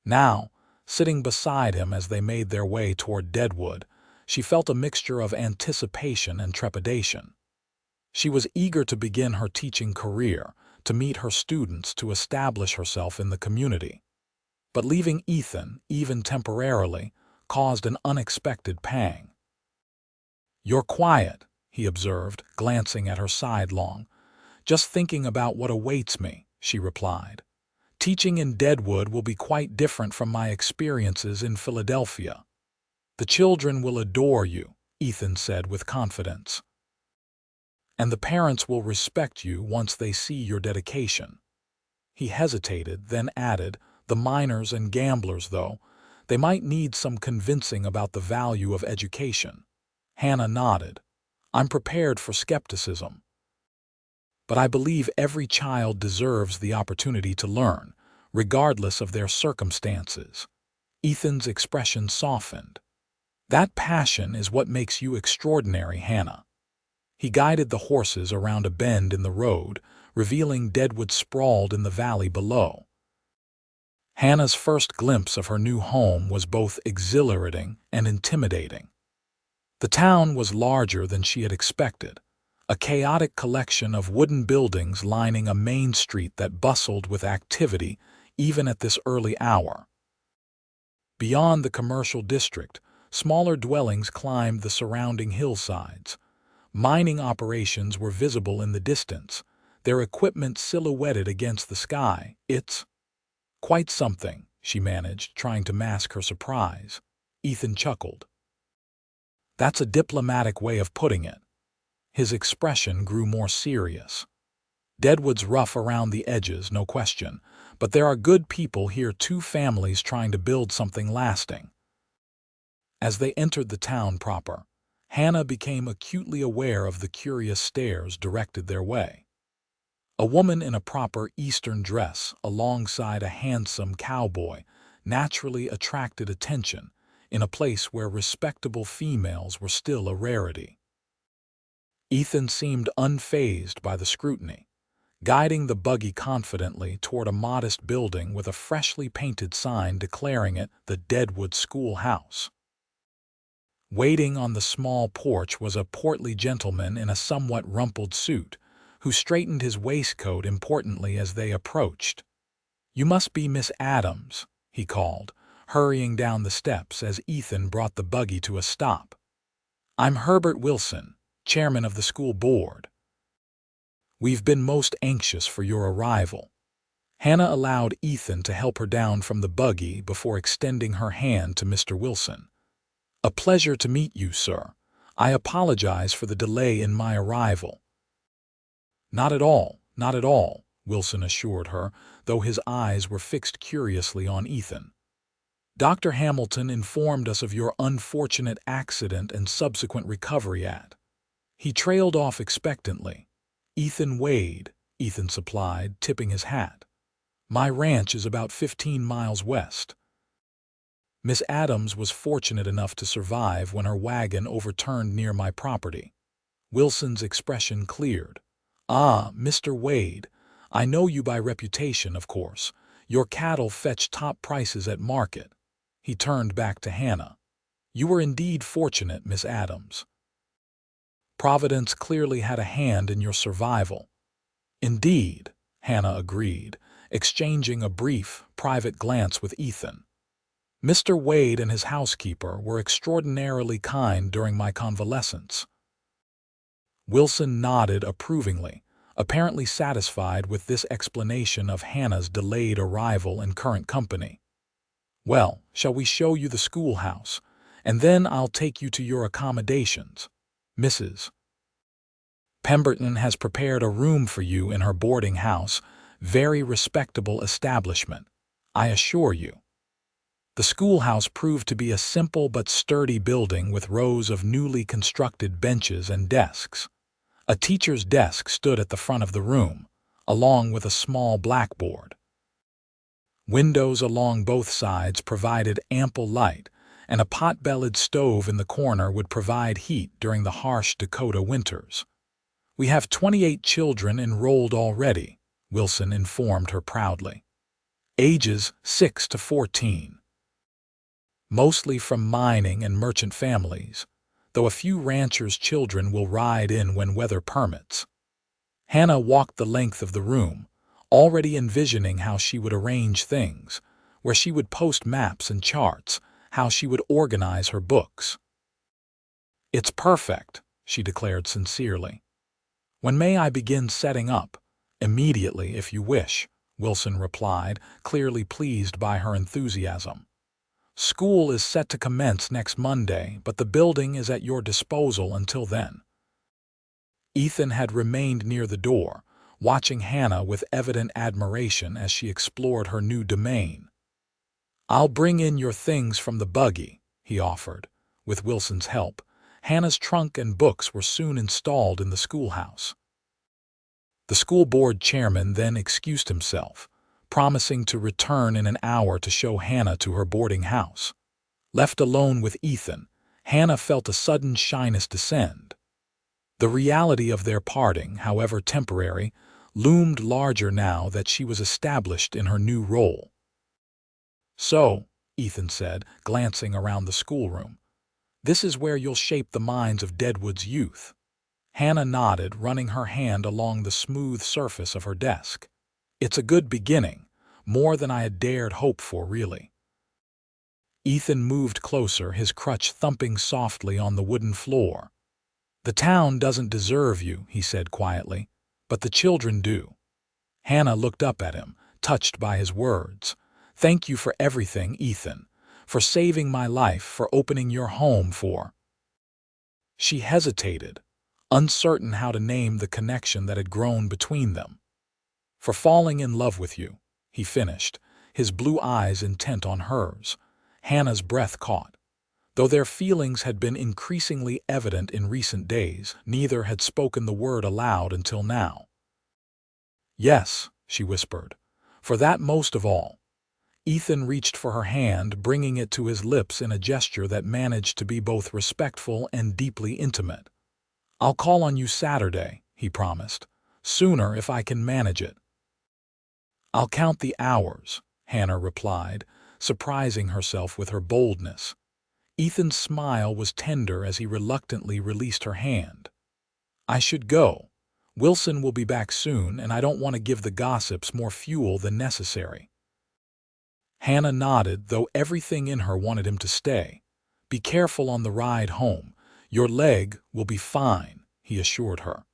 A: Now, sitting beside him as they made their way toward Deadwood, she felt a mixture of anticipation and trepidation. She was eager to begin her teaching career, to meet her students, to establish herself in the community. But leaving Ethan, even temporarily, caused an unexpected pang. "You're quiet," he observed, glancing at her sidelong. "Just thinking about what awaits me," she replied. "Teaching in Deadwood will be quite different from my experiences in Philadelphia." "The children will adore you," Ethan said with confidence. "And the parents will respect you once they see your dedication." He hesitated, then added, "The minors and gamblers, though, they might need some convincing about the value of education." Hannah nodded. "I'm prepared for skepticism. But I believe every child deserves the opportunity to learn, regardless of their circumstances." Ethan's expression softened. "That passion is what makes you extraordinary, Hannah." He guided the horses around a bend in the road, revealing Deadwood sprawled in the valley below. Hannah's first glimpse of her new home was both exhilarating and intimidating. The town was larger than she had expected, a chaotic collection of wooden buildings lining a main street that bustled with activity even at this early hour. Beyond the commercial district, smaller dwellings climbed the surrounding hillsides. Mining operations were visible in the distance, their equipment silhouetted against the sky. "It's quite something," she managed, trying to mask her surprise. Ethan chuckled. "That's a diplomatic way of putting it." His expression grew more serious. "Deadwood's rough around the edges, no question, but there are good people here, two families trying to build something lasting." As they entered the town proper, Hannah became acutely aware of the curious stares directed their way. A woman in a proper Eastern dress alongside a handsome cowboy naturally attracted attention in a place where respectable females were still a rarity. Ethan seemed unfazed by the scrutiny, guiding the buggy confidently toward a modest building with a freshly painted sign declaring it the Deadwood Schoolhouse. Waiting on the small porch was a portly gentleman in a somewhat rumpled suit, who straightened his waistcoat importantly as they approached. "You must be Miss Adams," he called, hurrying down the steps as Ethan brought the buggy to a stop. "I'm Herbert Wilson, chairman of the school board. We've been most anxious for your arrival." Hannah allowed Ethan to help her down from the buggy before extending her hand to Mr. Wilson. "A pleasure to meet you, sir. I apologize for the delay in my arrival." "Not at all, not at all," Wilson assured her, though his eyes were fixed curiously on Ethan. "Dr. Hamilton informed us of your unfortunate accident and subsequent recovery at—" He trailed off expectantly. "Ethan Wade," Ethan supplied, tipping his hat. "My ranch is about 15 miles west." Miss Adams was fortunate enough to survive when her wagon overturned near my property. Wilson's expression cleared. "Ah, Mr. Wade, I know you by reputation, of course. Your cattle fetch top prices at market." He turned back to Hannah. "You were indeed fortunate, Miss Adams. Providence clearly had a hand in your survival." "Indeed," Hannah agreed, exchanging a brief, private glance with Ethan. "Mr. Wade and his housekeeper were extraordinarily kind during my convalescence." Wilson nodded approvingly, apparently satisfied with this explanation of Hannah's delayed arrival and current company. "Well, shall we show you the schoolhouse, and then I'll take you to your accommodations? Mrs. Pemberton has prepared a room for you in her boarding house, very respectable establishment, I assure you." The schoolhouse proved to be a simple but sturdy building with rows of newly constructed benches and desks. A teacher's desk stood at the front of the room, along with a small blackboard. Windows along both sides provided ample light, and a pot-bellied stove in the corner would provide heat during the harsh Dakota winters. "We have 28 children enrolled already," Wilson informed her proudly. "Ages 6 to 14. Mostly from mining and merchant families, though a few ranchers' children will ride in when weather permits." Hannah walked the length of the room, already envisioning how she would arrange things, where she would post maps and charts, how she would organize her books. "It's perfect," she declared sincerely. "When may I begin setting up?" "Immediately, if you wish," Wilson replied, clearly pleased by her enthusiasm. "School is set to commence next Monday, but the building is at your disposal until then." Ethan had remained near the door, watching Hannah with evident admiration as she explored her new domain. "I'll bring in your things from the buggy," he offered. With Wilson's help, Hannah's trunk and books were soon installed in the schoolhouse. The school board chairman then excused himself, promising to return in an hour to show Hannah to her boarding house. Left alone with Ethan, Hannah felt a sudden shyness descend. The reality of their parting, however temporary, loomed larger now that she was established in her new role. "So," Ethan said, glancing around the schoolroom, "this is where you'll shape the minds of Deadwood's youth." Hannah nodded, running her hand along the smooth surface of her desk. "It's a good beginning, more than I had dared hope for, really." Ethan moved closer, his crutch thumping softly on the wooden floor. "The town doesn't deserve you," he said quietly, "but the children do." Hannah looked up at him, touched by his words. "Thank you for everything, Ethan, for saving my life, for opening your home for—" She hesitated, uncertain how to name the connection that had grown between them. "For falling in love with you," he finished, his blue eyes intent on hers. Hannah's breath caught. Though their feelings had been increasingly evident in recent days, neither had spoken the word aloud until now. "Yes," she whispered, "for that most of all." Ethan reached for her hand, bringing it to his lips in a gesture that managed to be both respectful and deeply intimate. "I'll call on you Saturday," he promised. "Sooner if I can manage it." "I'll count the hours," Hannah replied, surprising herself with her boldness. Ethan's smile was tender as he reluctantly released her hand. "I should go. Wilson will be back soon, and I don't want to give the gossips more fuel than necessary." Hannah nodded, though everything in her wanted him to stay. "Be careful on the ride home. Your leg will be fine," he assured her.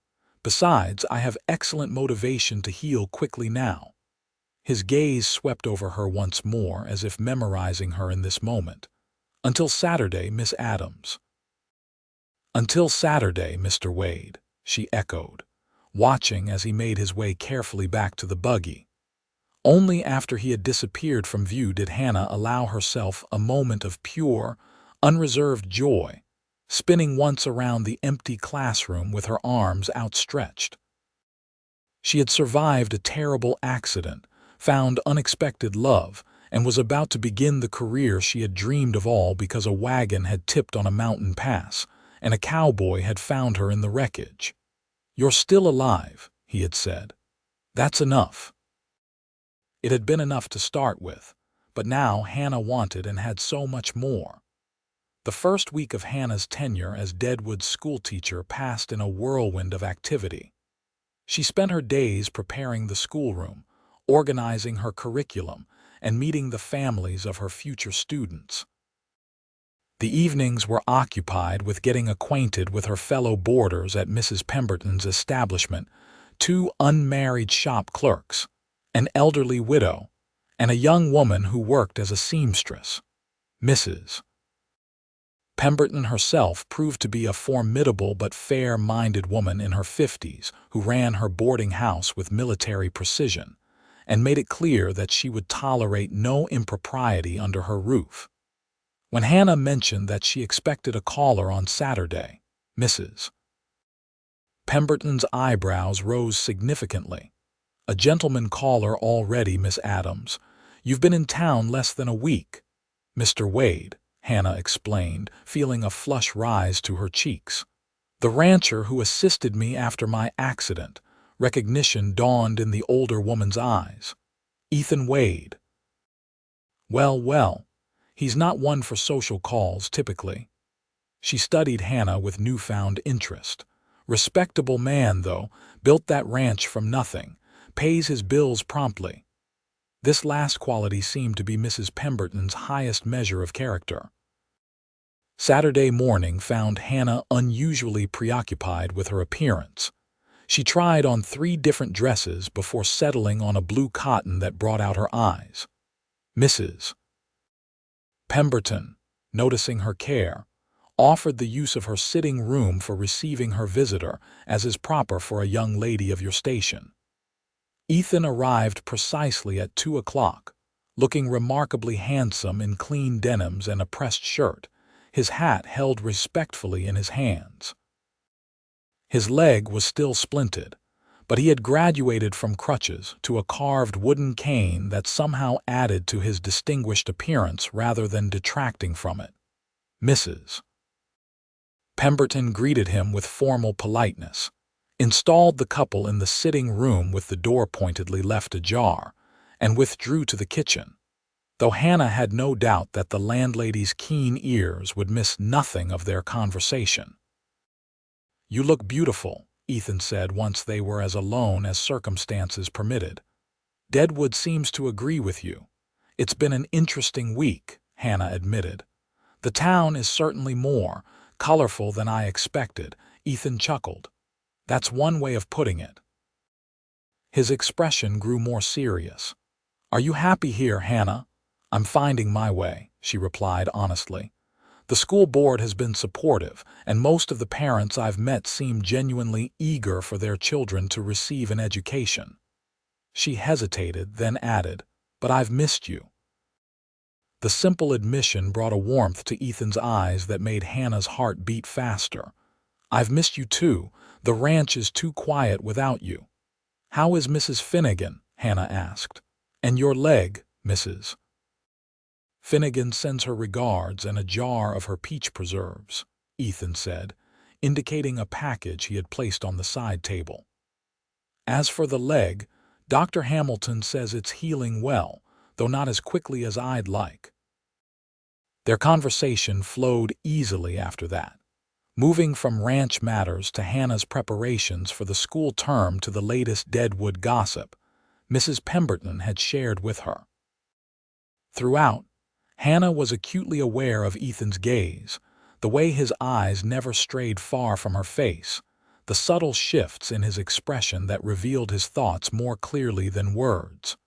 A: "Besides, I have excellent motivation to heal quickly now." His gaze swept over her once more, as if memorizing her in this moment. "Until Saturday, Miss Adams." "Until Saturday, Mr. Wade," she echoed, watching as he made his way carefully back to the buggy. Only after he had disappeared from view did Hannah allow herself a moment of pure, unreserved joy, spinning once around the empty classroom with her arms outstretched. She had survived a terrible accident, found unexpected love, and was about to begin the career she had dreamed of, all because a wagon had tipped on a mountain pass, and a cowboy had found her in the wreckage. "You're still alive," he had said. "That's enough." It had been enough to start with, but now Hannah wanted and had so much more. The first week of Hannah's tenure as Deadwood's schoolteacher passed in a whirlwind of activity. She spent her days preparing the schoolroom, organizing her curriculum, and meeting the families of her future students. The evenings were occupied with getting acquainted with her fellow boarders at Mrs. Pemberton's establishment, two unmarried shop clerks, an elderly widow, and a young woman who worked as a seamstress. Mrs. Pemberton herself proved to be a formidable but fair-minded woman in her 50s who ran her boarding house with military precision and made it clear that she would tolerate no impropriety under her roof. When Hannah mentioned that she expected a caller on Saturday, Mrs. Pemberton's eyebrows rose significantly. "A gentleman caller already, Miss Adams. You've been in town less than a week." "Mr. Wade," Hannah explained, feeling a flush rise to her cheeks. "The rancher who assisted me after my accident." Recognition dawned in the older woman's eyes. "Ethan Wade." Well, he's not one for social calls typically." She studied Hannah with newfound interest. "Respectable man, though, built that ranch from nothing, pays his bills promptly." This last quality seemed to be Mrs. Pemberton's highest measure of character. Saturday morning found Hannah unusually preoccupied with her appearance. She tried on 3 different dresses before settling on a blue cotton that brought out her eyes. Mrs. Pemberton, noticing her care, offered the use of her sitting room for receiving her visitor, as is proper for a young lady of your station. Ethan arrived precisely at 2 o'clock, looking remarkably handsome in clean denims and a pressed shirt, his hat held respectfully in his hands. His leg was still splinted, but he had graduated from crutches to a carved wooden cane that somehow added to his distinguished appearance rather than detracting from it. Mrs. Pemberton greeted him with formal politeness, installed the couple in the sitting room with the door pointedly left ajar, and withdrew to the kitchen, though Hannah had no doubt that the landlady's keen ears would miss nothing of their conversation. "You look beautiful," Ethan said once they were as alone as circumstances permitted. "Deadwood seems to agree with you." "It's been an interesting week," Hannah admitted. "The town is certainly more colorful than I expected," Ethan chuckled. "That's one way of putting it." His expression grew more serious. "Are you happy here, Hannah?" "I'm finding my way," she replied honestly. "The school board has been supportive, and most of the parents I've met seem genuinely eager for their children to receive an education." She hesitated, then added, "But I've missed you." The simple admission brought a warmth to Ethan's eyes that made Hannah's heart beat faster. "I've missed you too. The ranch is too quiet without you." "How is Mrs. Finnegan?" Hannah asked. "And your leg, Mrs. Finnegan sends her regards and a jar of her peach preserves," Ethan said, indicating a package he had placed on the side table. "As for the leg, Dr. Hamilton says it's healing well, though not as quickly as I'd like." Their conversation flowed easily after that, moving from ranch matters to Hannah's preparations for the school term to the latest Deadwood gossip Mrs. Pemberton had shared with her. Throughout, Hannah was acutely aware of Ethan's gaze, the way his eyes never strayed far from her face, the subtle shifts in his expression that revealed his thoughts more clearly than words.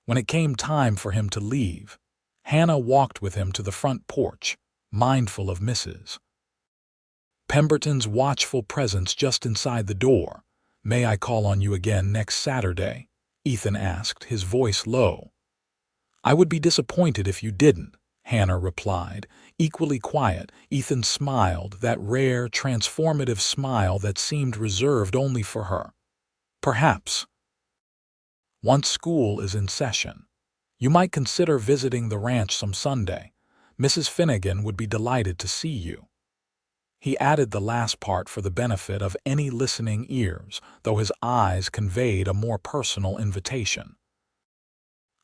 A: When it came time for him to leave, Hannah walked with him to the front porch, mindful of Mrs. Pemberton's watchful presence just inside the door. "May I call on you again next Saturday?" Ethan asked, his voice low. "I would be disappointed if you didn't," Hannah replied, equally quiet. Ethan smiled, that rare, transformative smile that seemed reserved only for her. "Perhaps. Once school is in session. You might consider visiting the ranch some Sunday. Mrs. Finnegan would be delighted to see you." He added the last part for the benefit of any listening ears, though his eyes conveyed a more personal invitation.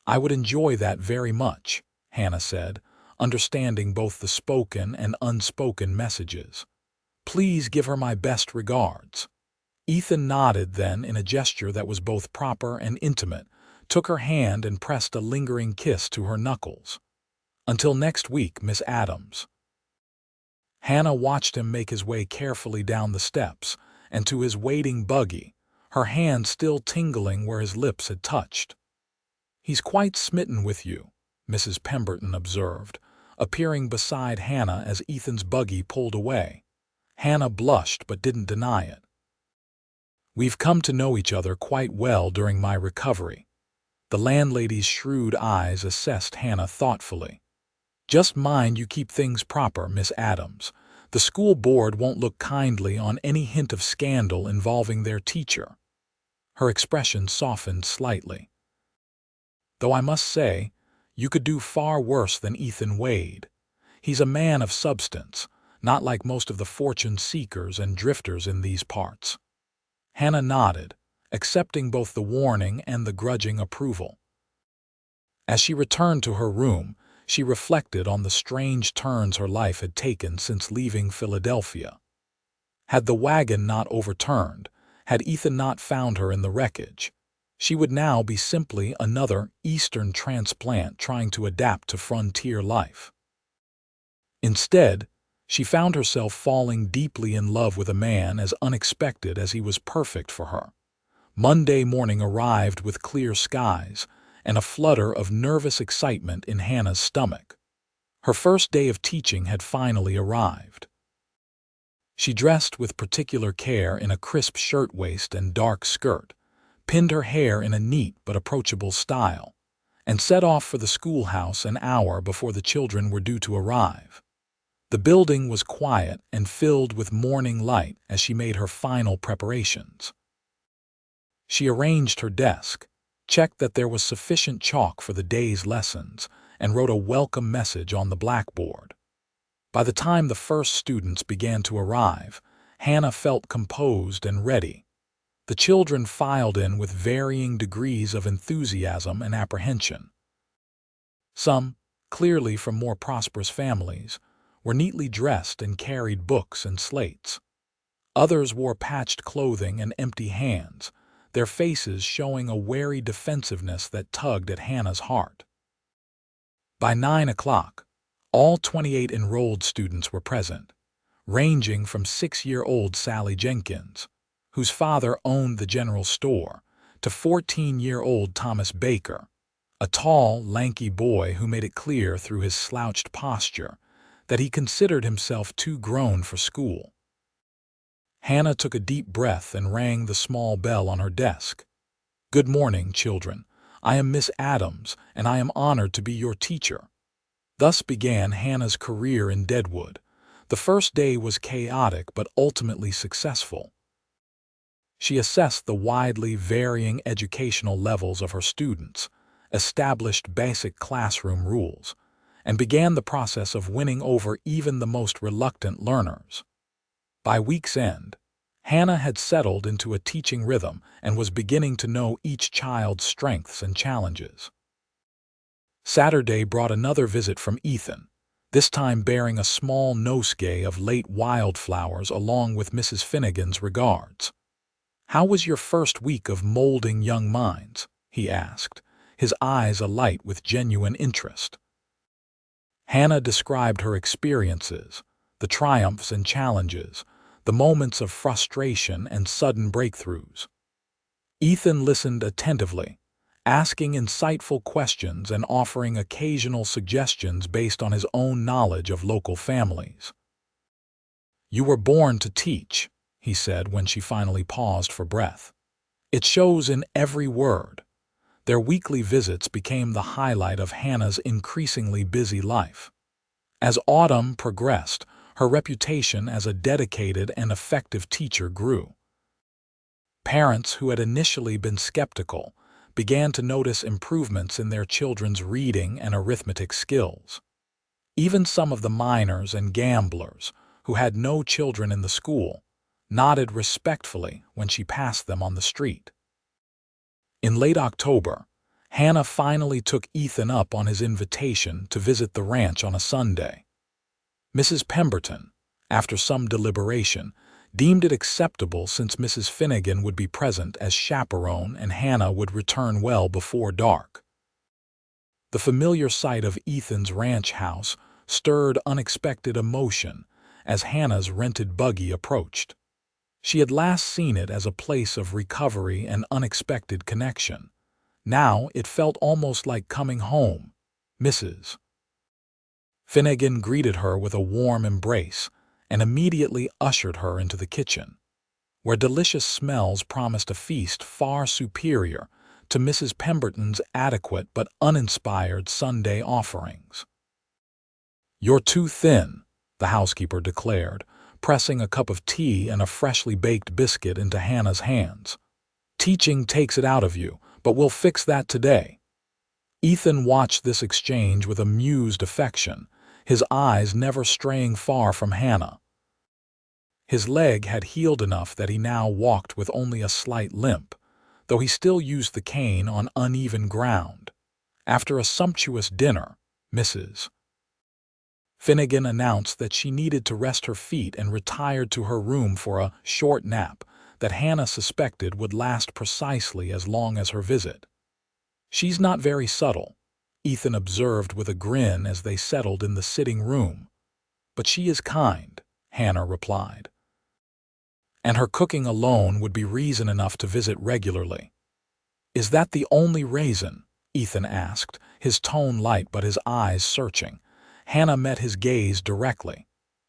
A: "I would enjoy that very much," Hannah said, understanding both the spoken and unspoken messages. "Please give her my best regards." Ethan nodded then, in a gesture that was both proper and intimate, took her hand and pressed a lingering kiss to her knuckles. "Until next week, Miss Adams." Hannah watched him make his way carefully down the steps and to his waiting buggy, her hand still tingling where his lips had touched. "He's quite smitten with you," Mrs. Pemberton observed, appearing beside Hannah as Ethan's buggy pulled away. Hannah blushed but didn't deny it. "We've come to know each other quite well during my recovery." The landlady's shrewd eyes assessed Hannah thoughtfully. "Just mind you keep things proper, Miss Adams. The school board won't look kindly on any hint of scandal involving their teacher." Her expression softened slightly. "Though I must say, you could do far worse than Ethan Wade. He's a man of substance, not like most of the fortune seekers and drifters in these parts." Hannah nodded, accepting both the warning and the grudging approval. As she returned to her room, she reflected on the strange turns her life had taken since leaving Philadelphia. Had the wagon not overturned, had Ethan not found her in the wreckage, she would now be simply another Eastern transplant trying to adapt to frontier life. Instead, she found herself falling deeply in love with a man as unexpected as he was perfect for her. Monday morning arrived with clear skies and a flutter of nervous excitement in Hannah's stomach. Her first day of teaching had finally arrived. She dressed with particular care in a crisp shirtwaist and dark skirt, pinned her hair in a neat but approachable style, and set off for the schoolhouse an hour before the children were due to arrive. The building was quiet and filled with morning light as she made her final preparations. She arranged her desk, checked that there was sufficient chalk for the day's lessons, and wrote a welcome message on the blackboard. By the time the first students began to arrive, Hannah felt composed and ready. The children filed in with varying degrees of enthusiasm and apprehension. Some, clearly from more prosperous families, were neatly dressed and carried books and slates. Others wore patched clothing and empty hands, their faces showing a wary defensiveness that tugged at Hannah's heart. By 9 o'clock, all 28 enrolled students were present, ranging from 6-year-old Sally Jenkins, whose father owned the general store, to 14-year-old Thomas Baker, a tall, lanky boy who made it clear through his slouched posture that he considered himself too grown for school. Hannah took a deep breath and rang the small bell on her desk. "Good morning, children. I am Miss Adams, and I am honored to be your teacher." Thus began Hannah's career in Deadwood. The first day was chaotic but ultimately successful. She assessed the widely varying educational levels of her students, established basic classroom rules, and began the process of winning over even the most reluctant learners. By week's end, Hannah had settled into a teaching rhythm and was beginning to know each child's strengths and challenges. Saturday brought another visit from Ethan, this time bearing a small nosegay of late wildflowers along with Mrs. Finnegan's regards. "How was your first week of molding young minds?" he asked, his eyes alight with genuine interest. Hannah described her experiences, the triumphs and challenges, the moments of frustration and sudden breakthroughs. Ethan listened attentively, asking insightful questions and offering occasional suggestions based on his own knowledge of local families. "You were born to teach," he said when she finally paused for breath. "It shows in every word." Their weekly visits became the highlight of Hannah's increasingly busy life. As autumn progressed, her reputation as a dedicated and effective teacher grew. Parents who had initially been skeptical began to notice improvements in their children's reading and arithmetic skills. Even some of the minors and gamblers, who had no children in the school, nodded respectfully when she passed them on the street. In late October, Hannah finally took Ethan up on his invitation to visit the ranch on a Sunday. Mrs. Pemberton, after some deliberation, deemed it acceptable since Mrs. Finnegan would be present as chaperone and Hannah would return well before dark. The familiar sight of Ethan's ranch house stirred unexpected emotion as Hannah's rented buggy approached. She had last seen it as a place of recovery and unexpected connection. Now it felt almost like coming home. Mrs. Finnegan greeted her with a warm embrace and immediately ushered her into the kitchen, where delicious smells promised a feast far superior to Mrs. Pemberton's adequate but uninspired Sunday offerings. "You're too thin," the housekeeper declared, pressing a cup of tea and a freshly baked biscuit into Hannah's hands. "Teaching takes it out of you, but we'll fix that today." Ethan watched this exchange with amused affection, his eyes never straying far from Hannah. His leg had healed enough that he now walked with only a slight limp, though he still used the cane on uneven ground. After a sumptuous dinner, Mrs. Finnegan announced that she needed to rest her feet and retired to her room for a short nap that Hannah suspected would last precisely as long as her visit. "She's not very subtle," Ethan observed with a grin as they settled in the sitting room. "But she is kind," Hannah replied. "And her cooking alone would be reason enough to visit regularly." "Is that the only reason?" Ethan asked, his tone light but his eyes searching. Hannah met his gaze directly.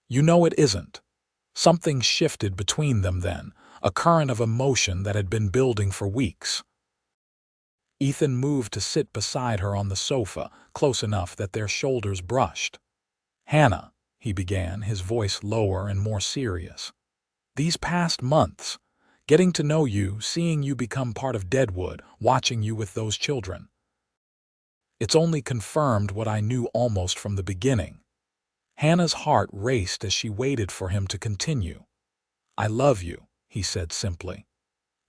A: "You know it isn't." Something shifted between them then, a current of emotion that had been building for weeks. Ethan moved to sit beside her on the sofa, close enough that their shoulders brushed. "Hannah," he began, his voice lower and more serious. "These past months, getting to know you, seeing you become part of Deadwood, watching you with those children, it's only confirmed what I knew almost from the beginning." Hannah's heart raced as she waited for him to continue. "I love you," he said simply.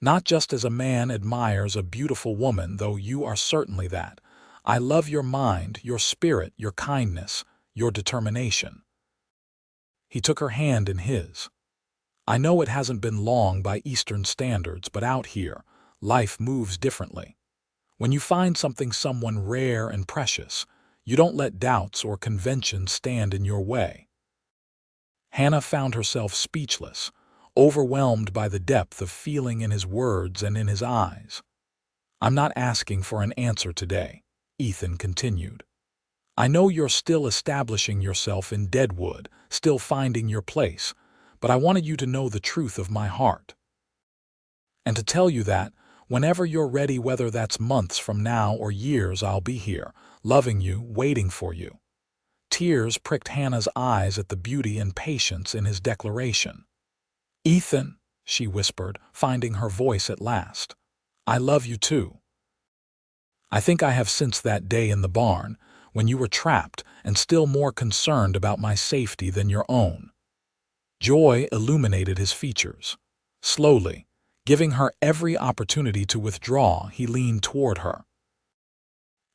A: "Not just as a man admires a beautiful woman, though you are certainly that. I love your mind, your spirit, your kindness, your determination." He took her hand in his. "I know it hasn't been long by Eastern standards, but out here, life moves differently. When you find someone rare and precious, you don't let doubts or conventions stand in your way." Hannah found herself speechless, overwhelmed by the depth of feeling in his words and in his eyes. "I'm not asking for an answer today," Ethan continued. "I know you're still establishing yourself in Deadwood, still finding your place, but I wanted you to know the truth of my heart. And to tell you that, whenever you're ready, whether that's months from now or years, I'll be here, loving you, waiting for you." Tears pricked Hannah's eyes at the beauty and patience in his declaration. "Ethan," she whispered, finding her voice at last, "I love you too. I think I have since that day in the barn, when you were trapped and still more concerned about my safety than your own." Joy illuminated his features. Slowly, giving her every opportunity to withdraw, he leaned toward her.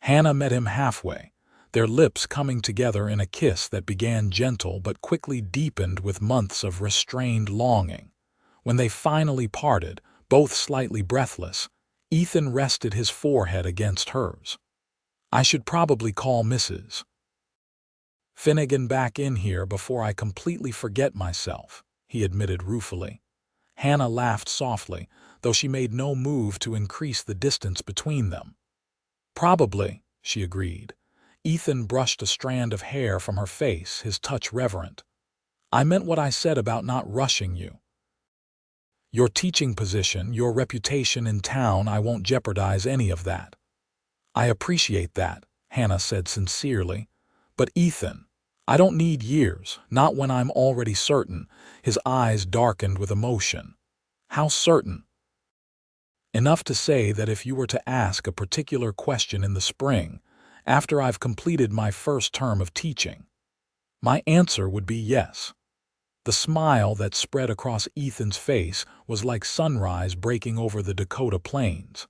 A: Hannah met him halfway, their lips coming together in a kiss that began gentle but quickly deepened with months of restrained longing. When they finally parted, both slightly breathless, Ethan rested his forehead against hers. "I should probably call Mrs. Finnegan back in here before I completely forget myself," he admitted ruefully. Hannah laughed softly, though she made no move to increase the distance between them. "Probably," she agreed. Ethan brushed a strand of hair from her face, his touch reverent. I meant what I said about not rushing you. Your teaching position, your reputation in town, I won't jeopardize any of that. I appreciate that, Hannah said sincerely. But Ethan, I don't need years, not when I'm already certain. His eyes darkened with emotion. How certain? Enough to say that if you were to ask a particular question in the spring, after I've completed my first term of teaching, my answer would be yes. The smile that spread across Ethan's face was like sunrise breaking over the Dakota plains.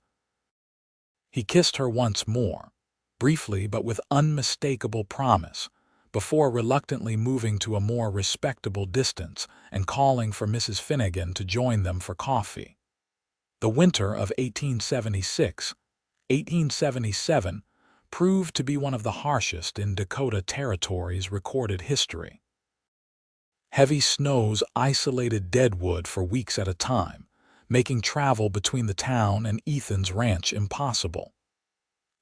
A: He kissed her once more, briefly but with unmistakable promise, before reluctantly moving to a more respectable distance and calling for Mrs. Finnegan to join them for coffee. The winter of 1876-1877 proved to be one of the harshest in Dakota Territory's recorded history. Heavy snows isolated Deadwood for weeks at a time, making travel between the town and Ethan's ranch impossible.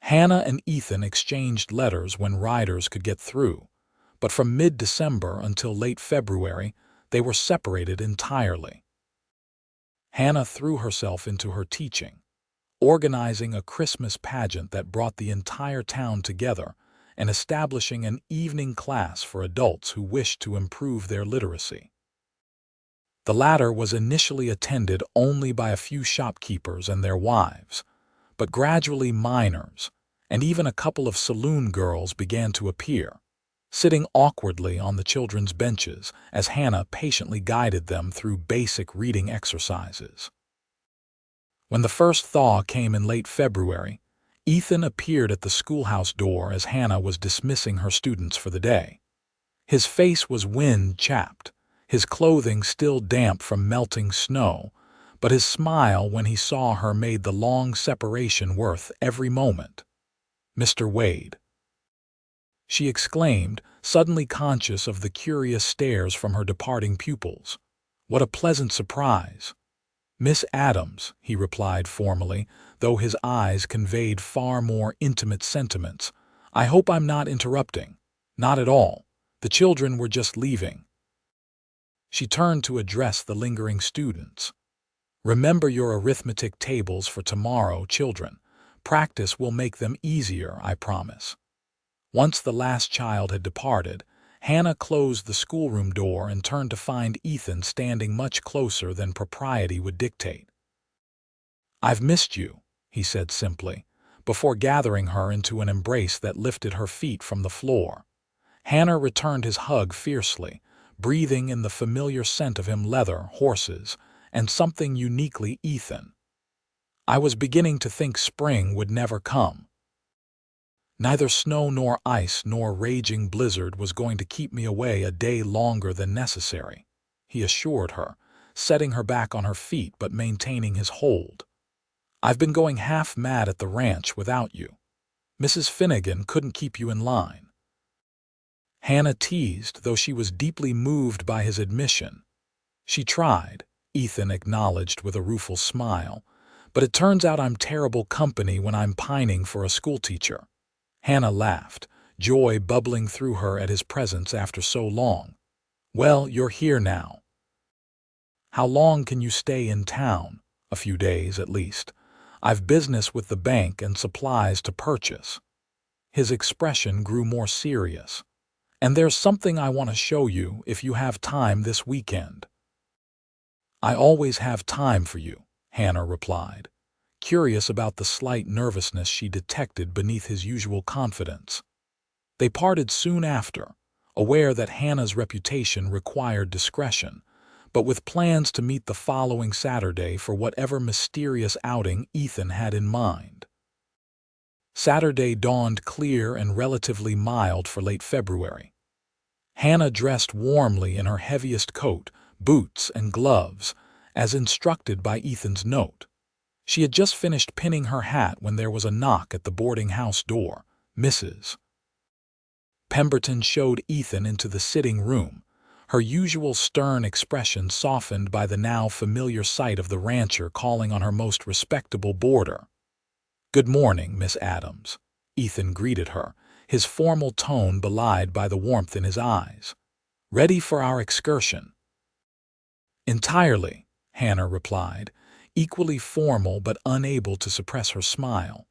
A: Hannah and Ethan exchanged letters when riders could get through, but from mid-December until late February, they were separated entirely. Hannah threw herself into her teaching, organizing a Christmas pageant that brought the entire town together and establishing an evening class for adults who wished to improve their literacy. The latter was initially attended only by a few shopkeepers and their wives, but gradually minors and even a couple of saloon girls began to appear, sitting awkwardly on the children's benches as Hannah patiently guided them through basic reading exercises. When the first thaw came in late February, Ethan appeared at the schoolhouse door as Hannah was dismissing her students for the day. His face was wind-chapped, his clothing still damp from melting snow, but his smile when he saw her made the long separation worth every moment. "Mr. Wade," she exclaimed, suddenly conscious of the curious stares from her departing pupils. "What a pleasant surprise." "Miss Adams," he replied formally, though his eyes conveyed far more intimate sentiments. "I hope I'm not interrupting." "Not at all. The children were just leaving." She turned to address the lingering students. "Remember your arithmetic tables for tomorrow, children. Practice will make them easier, I promise." Once the last child had departed, Hannah closed the schoolroom door and turned to find Ethan standing much closer than propriety would dictate. "I've missed you," he said simply, before gathering her into an embrace that lifted her feet from the floor. Hannah returned his hug fiercely, breathing in the familiar scent of him: leather, horses, and something uniquely Ethan. "I was beginning to think spring would never come. Neither snow nor ice nor raging blizzard was going to keep me away a day longer than necessary," he assured her, setting her back on her feet but maintaining his hold. "I've been going half mad at the ranch without you. Mrs. Finnegan couldn't keep you in line." Hannah teased, though she was deeply moved by his admission. "She tried," Ethan acknowledged with a rueful smile, "but it turns out I'm terrible company when I'm pining for a schoolteacher." Hannah laughed, joy bubbling through her at his presence after so long. "Well, you're here now. How long can you stay in town?" "A few days, at least. I've business with the bank and supplies to purchase." His expression grew more serious. "And there's something I want to show you if you have time this weekend." "I always have time for you," Hannah replied, curious about the slight nervousness she detected beneath his usual confidence. They parted soon after, aware that Hannah's reputation required discretion, but with plans to meet the following Saturday for whatever mysterious outing Ethan had in mind. Saturday dawned clear and relatively mild for late February. Hannah dressed warmly in her heaviest coat, boots, and gloves, as instructed by Ethan's note. She had just finished pinning her hat when there was a knock at the boarding house door. Mrs. Pemberton showed Ethan into the sitting room, her usual stern expression softened by the now familiar sight of the rancher calling on her most respectable boarder. "Good morning, Miss Adams," Ethan greeted her, his formal tone belied by the warmth in his eyes. Ready for our excursion? Entirely, Hannah replied, equally formal but unable to suppress her smile.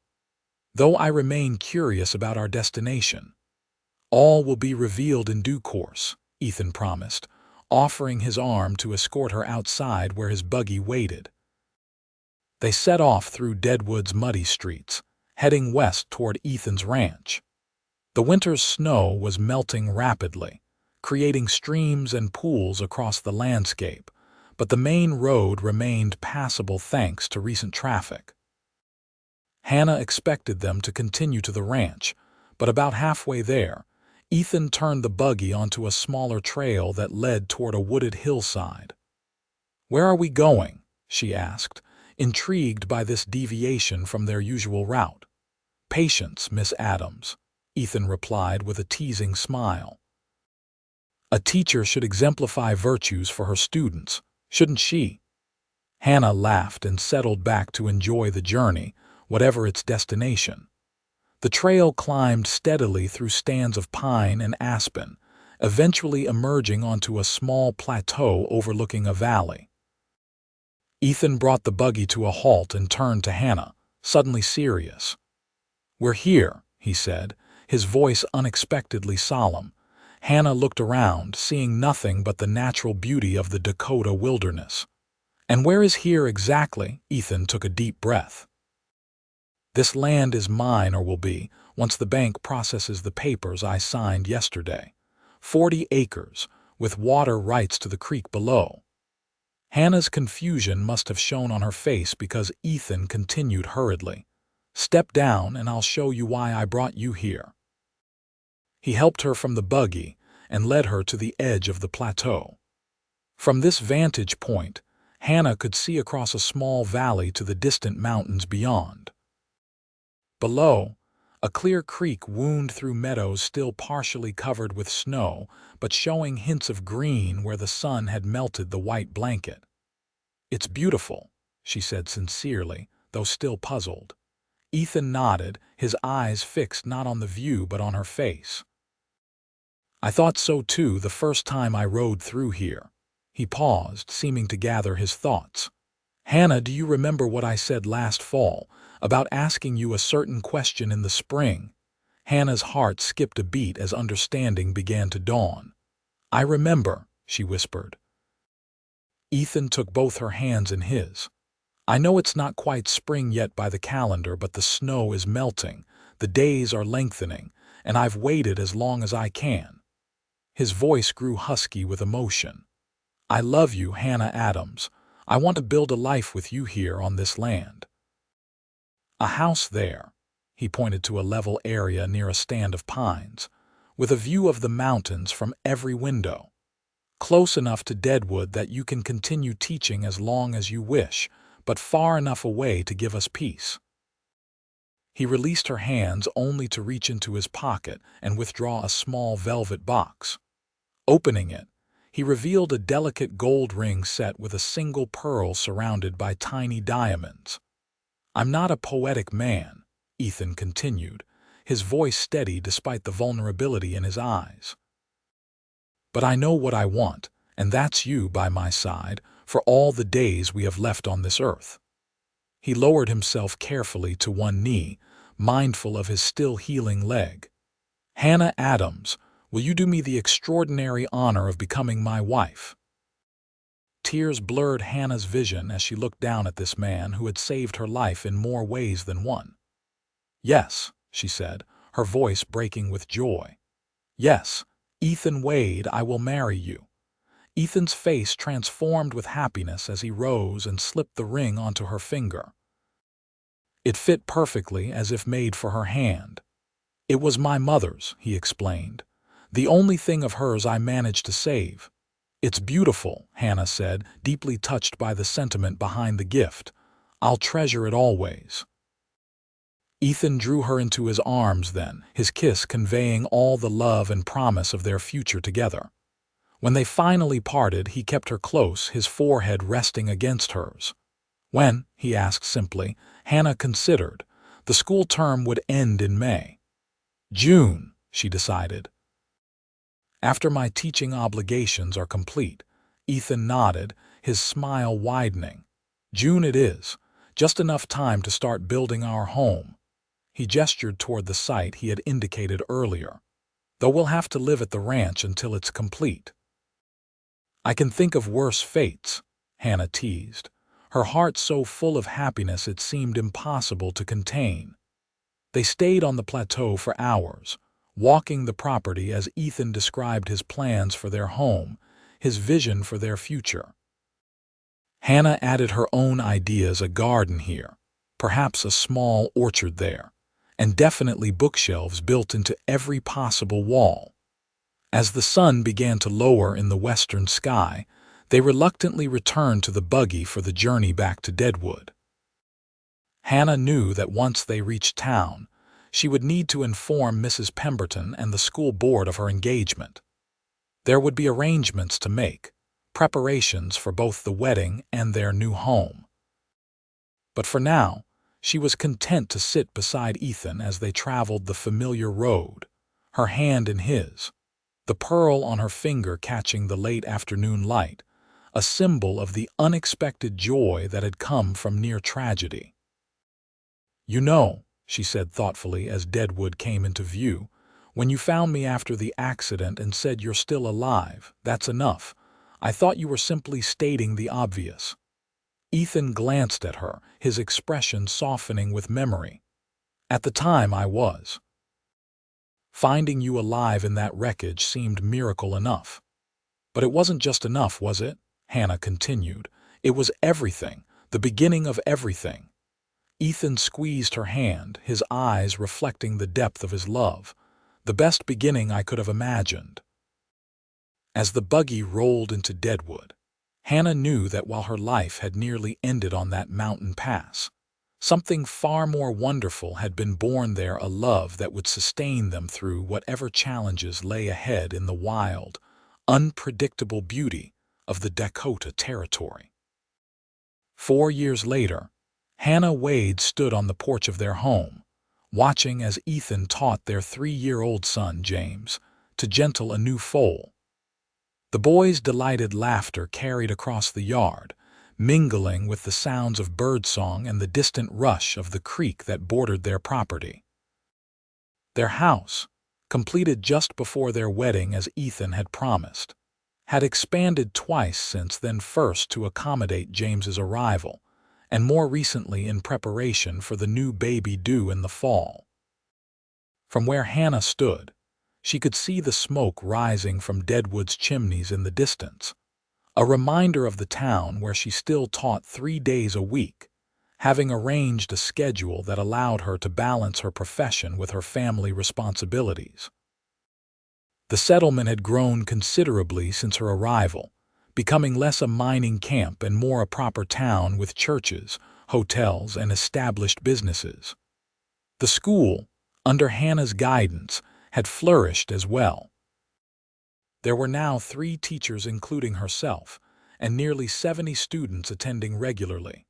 A: Though I remain curious about our destination. All will be revealed in due course, Ethan promised, offering his arm to escort her outside where his buggy waited. They set off through Deadwood's muddy streets, heading west toward Ethan's ranch. The winter's snow was melting rapidly, creating streams and pools across the landscape, but the main road remained passable thanks to recent traffic. Hannah expected them to continue to the ranch, but about halfway there, Ethan turned the buggy onto a smaller trail that led toward a wooded hillside. "Where are we going?" she asked, intrigued by this deviation from their usual route. "Patience, Miss Adams," Ethan replied with a teasing smile. "A teacher should exemplify virtues for her students, shouldn't she?" Hannah laughed and settled back to enjoy the journey, whatever its destination. The trail climbed steadily through stands of pine and aspen, eventually emerging onto a small plateau overlooking a valley. Ethan brought the buggy to a halt and turned to Hannah, suddenly serious. "We're here," he said, his voice unexpectedly solemn. Hannah looked around, seeing nothing but the natural beauty of the Dakota wilderness. "And where is here exactly?" Ethan took a deep breath. "This land is mine, or will be, once the bank processes the papers I signed yesterday. 40 acres, with water rights to the creek below." Hannah's confusion must have shown on her face because Ethan continued hurriedly. "Step down and I'll show you why I brought you here." He helped her from the buggy and led her to the edge of the plateau. From this vantage point, Hannah could see across a small valley to the distant mountains beyond. Below, a clear creek wound through meadows still partially covered with snow, but showing hints of green where the sun had melted the white blanket. "It's beautiful," she said sincerely, though still puzzled. Ethan nodded, his eyes fixed not on the view but on her face. "I thought so too the first time I rode through here." He paused, seeming to gather his thoughts. "Hannah, do you remember what I said last fall about asking you a certain question in the spring?" Hannah's heart skipped a beat as understanding began to dawn. "I remember," she whispered. Ethan took both her hands in his. "I know it's not quite spring yet by the calendar, but the snow is melting, the days are lengthening, and I've waited as long as I can." His voice grew husky with emotion. "I love you, Hannah Adams. I want to build a life with you here on this land." "A house there," he pointed to a level area near a stand of pines, "with a view of the mountains from every window. Close enough to Deadwood that you can continue teaching as long as you wish, but far enough away to give us peace." He released her hands only to reach into his pocket and withdraw a small velvet box. Opening it, he revealed a delicate gold ring set with a single pearl surrounded by tiny diamonds. "I'm not a poetic man," Ethan continued, his voice steady despite the vulnerability in his eyes. "But I know what I want, and that's you by my side for all the days we have left on this earth." He lowered himself carefully to one knee, mindful of his still healing leg. "Hannah Adams, will you do me the extraordinary honor of becoming my wife?" Tears blurred Hannah's vision as she looked down at this man who had saved her life in more ways than one. "Yes," she said, her voice breaking with joy. "Yes, Ethan Wade, I will marry you." Ethan's face transformed with happiness as he rose and slipped the ring onto her finger. It fit perfectly as if made for her hand. "It was my mother's," he explained. "The only thing of hers I managed to save." "It's beautiful," Hannah said, deeply touched by the sentiment behind the gift. "I'll treasure it always." Ethan drew her into his arms then, his kiss conveying all the love and promise of their future together. When they finally parted, he kept her close, his forehead resting against hers. "When?" he asked simply. Hannah considered. The school term would end in May. "June," she decided. After my teaching obligations are complete. Ethan nodded, his smile widening. June it is, just enough time to start building our home. He gestured toward the site he had indicated earlier. Though we'll have to live at the ranch until it's complete. I can think of worse fates, Hannah teased, her heart so full of happiness it seemed impossible to contain. They stayed on the plateau for hours, walking the property as Ethan described his plans for their home, his vision for their future. Hannah added her own ideas: a garden here, perhaps a small orchard there, and definitely bookshelves built into every possible wall. As the sun began to lower in the western sky, they reluctantly returned to the buggy for the journey back to Deadwood. Hannah knew that once they reached town, she would need to inform Mrs. Pemberton and the school board of her engagement. There would be arrangements to make, preparations for both the wedding and their new home. But for now, she was content to sit beside Ethan as they traveled the familiar road, her hand in his, the pearl on her finger catching the late afternoon light, a symbol of the unexpected joy that had come from near tragedy. "You know," she said thoughtfully as Deadwood came into view, "when you found me after the accident and said you're still alive, that's enough. I thought you were simply stating the obvious." Ethan glanced at her, his expression softening with memory. "At the time I was. Finding you alive in that wreckage seemed miracle enough." "But it wasn't just enough, was it?" Hannah continued. "It was everything, the beginning of everything." Ethan squeezed her hand, his eyes reflecting the depth of his love. "The best beginning I could have imagined." As the buggy rolled into Deadwood, Hannah knew that while her life had nearly ended on that mountain pass, something far more wonderful had been born there, a love that would sustain them through whatever challenges lay ahead in the wild, unpredictable beauty of the Dakota Territory. 4 years later, Hannah Wade stood on the porch of their home, watching as Ethan taught their 3-year-old son, James, to gentle a new foal. The boy's delighted laughter carried across the yard, mingling with the sounds of birdsong and the distant rush of the creek that bordered their property. Their house, completed just before their wedding as Ethan had promised, had expanded twice since then, first to accommodate James's arrival, and more recently in preparation for the new baby due in the fall. From where Hannah stood, she could see the smoke rising from Deadwood's chimneys in the distance, a reminder of the town where she still taught 3 days a week, having arranged a schedule that allowed her to balance her profession with her family responsibilities. The settlement had grown considerably since her arrival, becoming less a mining camp and more a proper town with churches, hotels, and established businesses. The school, under Hannah's guidance, had flourished as well. There were now 3 teachers including herself, and nearly 70 students attending regularly.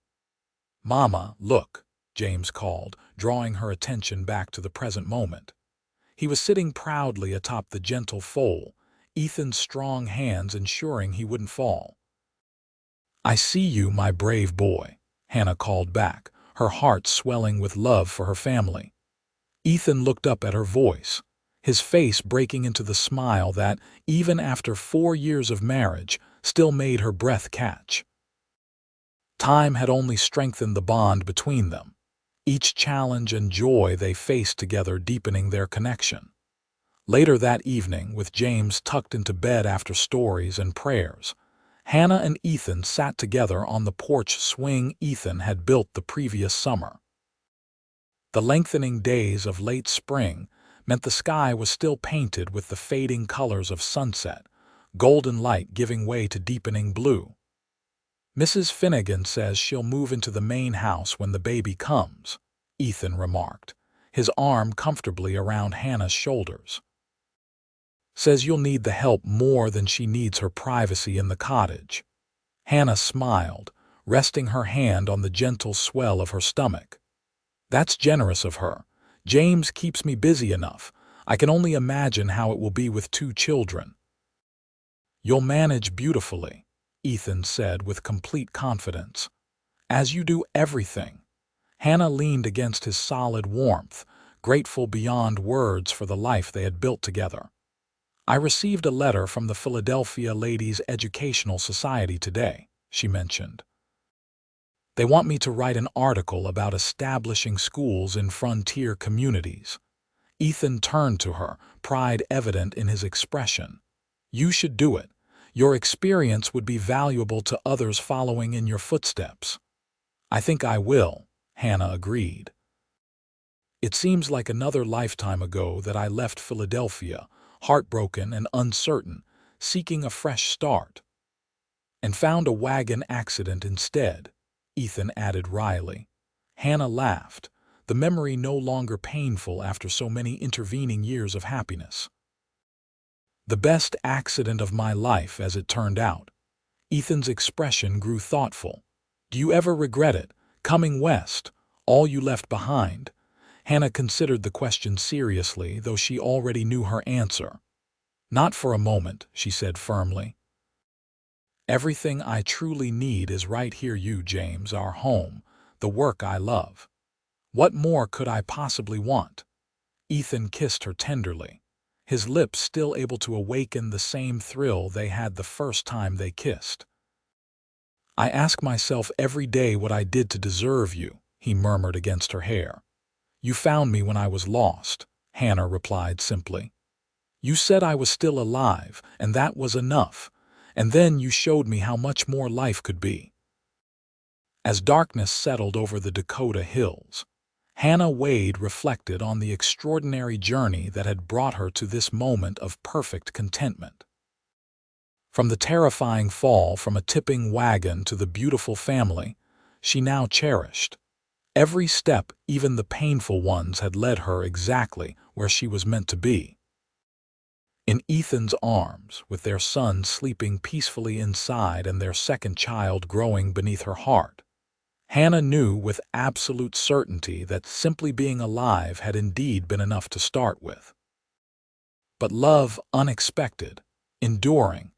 A: "Mama, look," James called, drawing her attention back to the present moment. He was sitting proudly atop the gentle foal, Ethan's strong hands ensuring he wouldn't fall. "I see you, my brave boy," Hannah called back, her heart swelling with love for her family. Ethan looked up at her voice, his face breaking into the smile that, even after 4 years of marriage, still made her breath catch. Time had only strengthened the bond between them, each challenge and joy they faced together deepening their connection. Later that evening, with James tucked into bed after stories and prayers, Hannah and Ethan sat together on the porch swing Ethan had built the previous summer. The lengthening days of late spring meant the sky was still painted with the fading colors of sunset, golden light giving way to deepening blue. "Mrs. Finnegan says she'll move into the main house when the baby comes," Ethan remarked, his arm comfortably around Hannah's shoulders. "Says you'll need the help more than she needs her privacy in the cottage." Hannah smiled, resting her hand on the gentle swell of her stomach. "That's generous of her. James keeps me busy enough. I can only imagine how it will be with 2 children," "You'll manage beautifully," Ethan said with complete confidence. "As you do everything." Hannah leaned against his solid warmth, grateful beyond words for the life they had built together. "I received a letter from the Philadelphia Ladies' Educational Society today," she mentioned. "They want me to write an article about establishing schools in frontier communities." Ethan turned to her, pride evident in his expression. "You should do it. Your experience would be valuable to others following in your footsteps." "I think I will," Hannah agreed. "It seems like another lifetime ago that I left Philadelphia, heartbroken and uncertain, seeking a fresh start." "And found a wagon accident instead," Ethan added wryly. Hannah laughed, the memory no longer painful after so many intervening years of happiness. "The best accident of my life, as it turned out." Ethan's expression grew thoughtful. "Do you ever regret it, coming west, all you left behind?" Hannah considered the question seriously, though she already knew her answer. "Not for a moment," she said firmly. "Everything I truly need is right here, James, our home, the work I love. What more could I possibly want?" Ethan kissed her tenderly, his lips still able to awaken the same thrill they had the first time they kissed. "I ask myself every day what I did to deserve you," he murmured against her hair. "You found me when I was lost," Hannah replied simply. "You said I was still alive, and that was enough. And then you showed me how much more life could be." As darkness settled over the Dakota hills, Hannah Wade reflected on the extraordinary journey that had brought her to this moment of perfect contentment. From the terrifying fall from a tipping wagon to the beautiful family she now cherished, every step, even the painful ones, had led her exactly where she was meant to be. In Ethan's arms, with their son sleeping peacefully inside and their second child growing beneath her heart, Hannah knew with absolute certainty that simply being alive had indeed been enough to start with. But love, unexpected, enduring,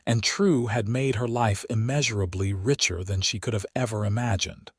A: and true, had made her life immeasurably richer than she could have ever imagined.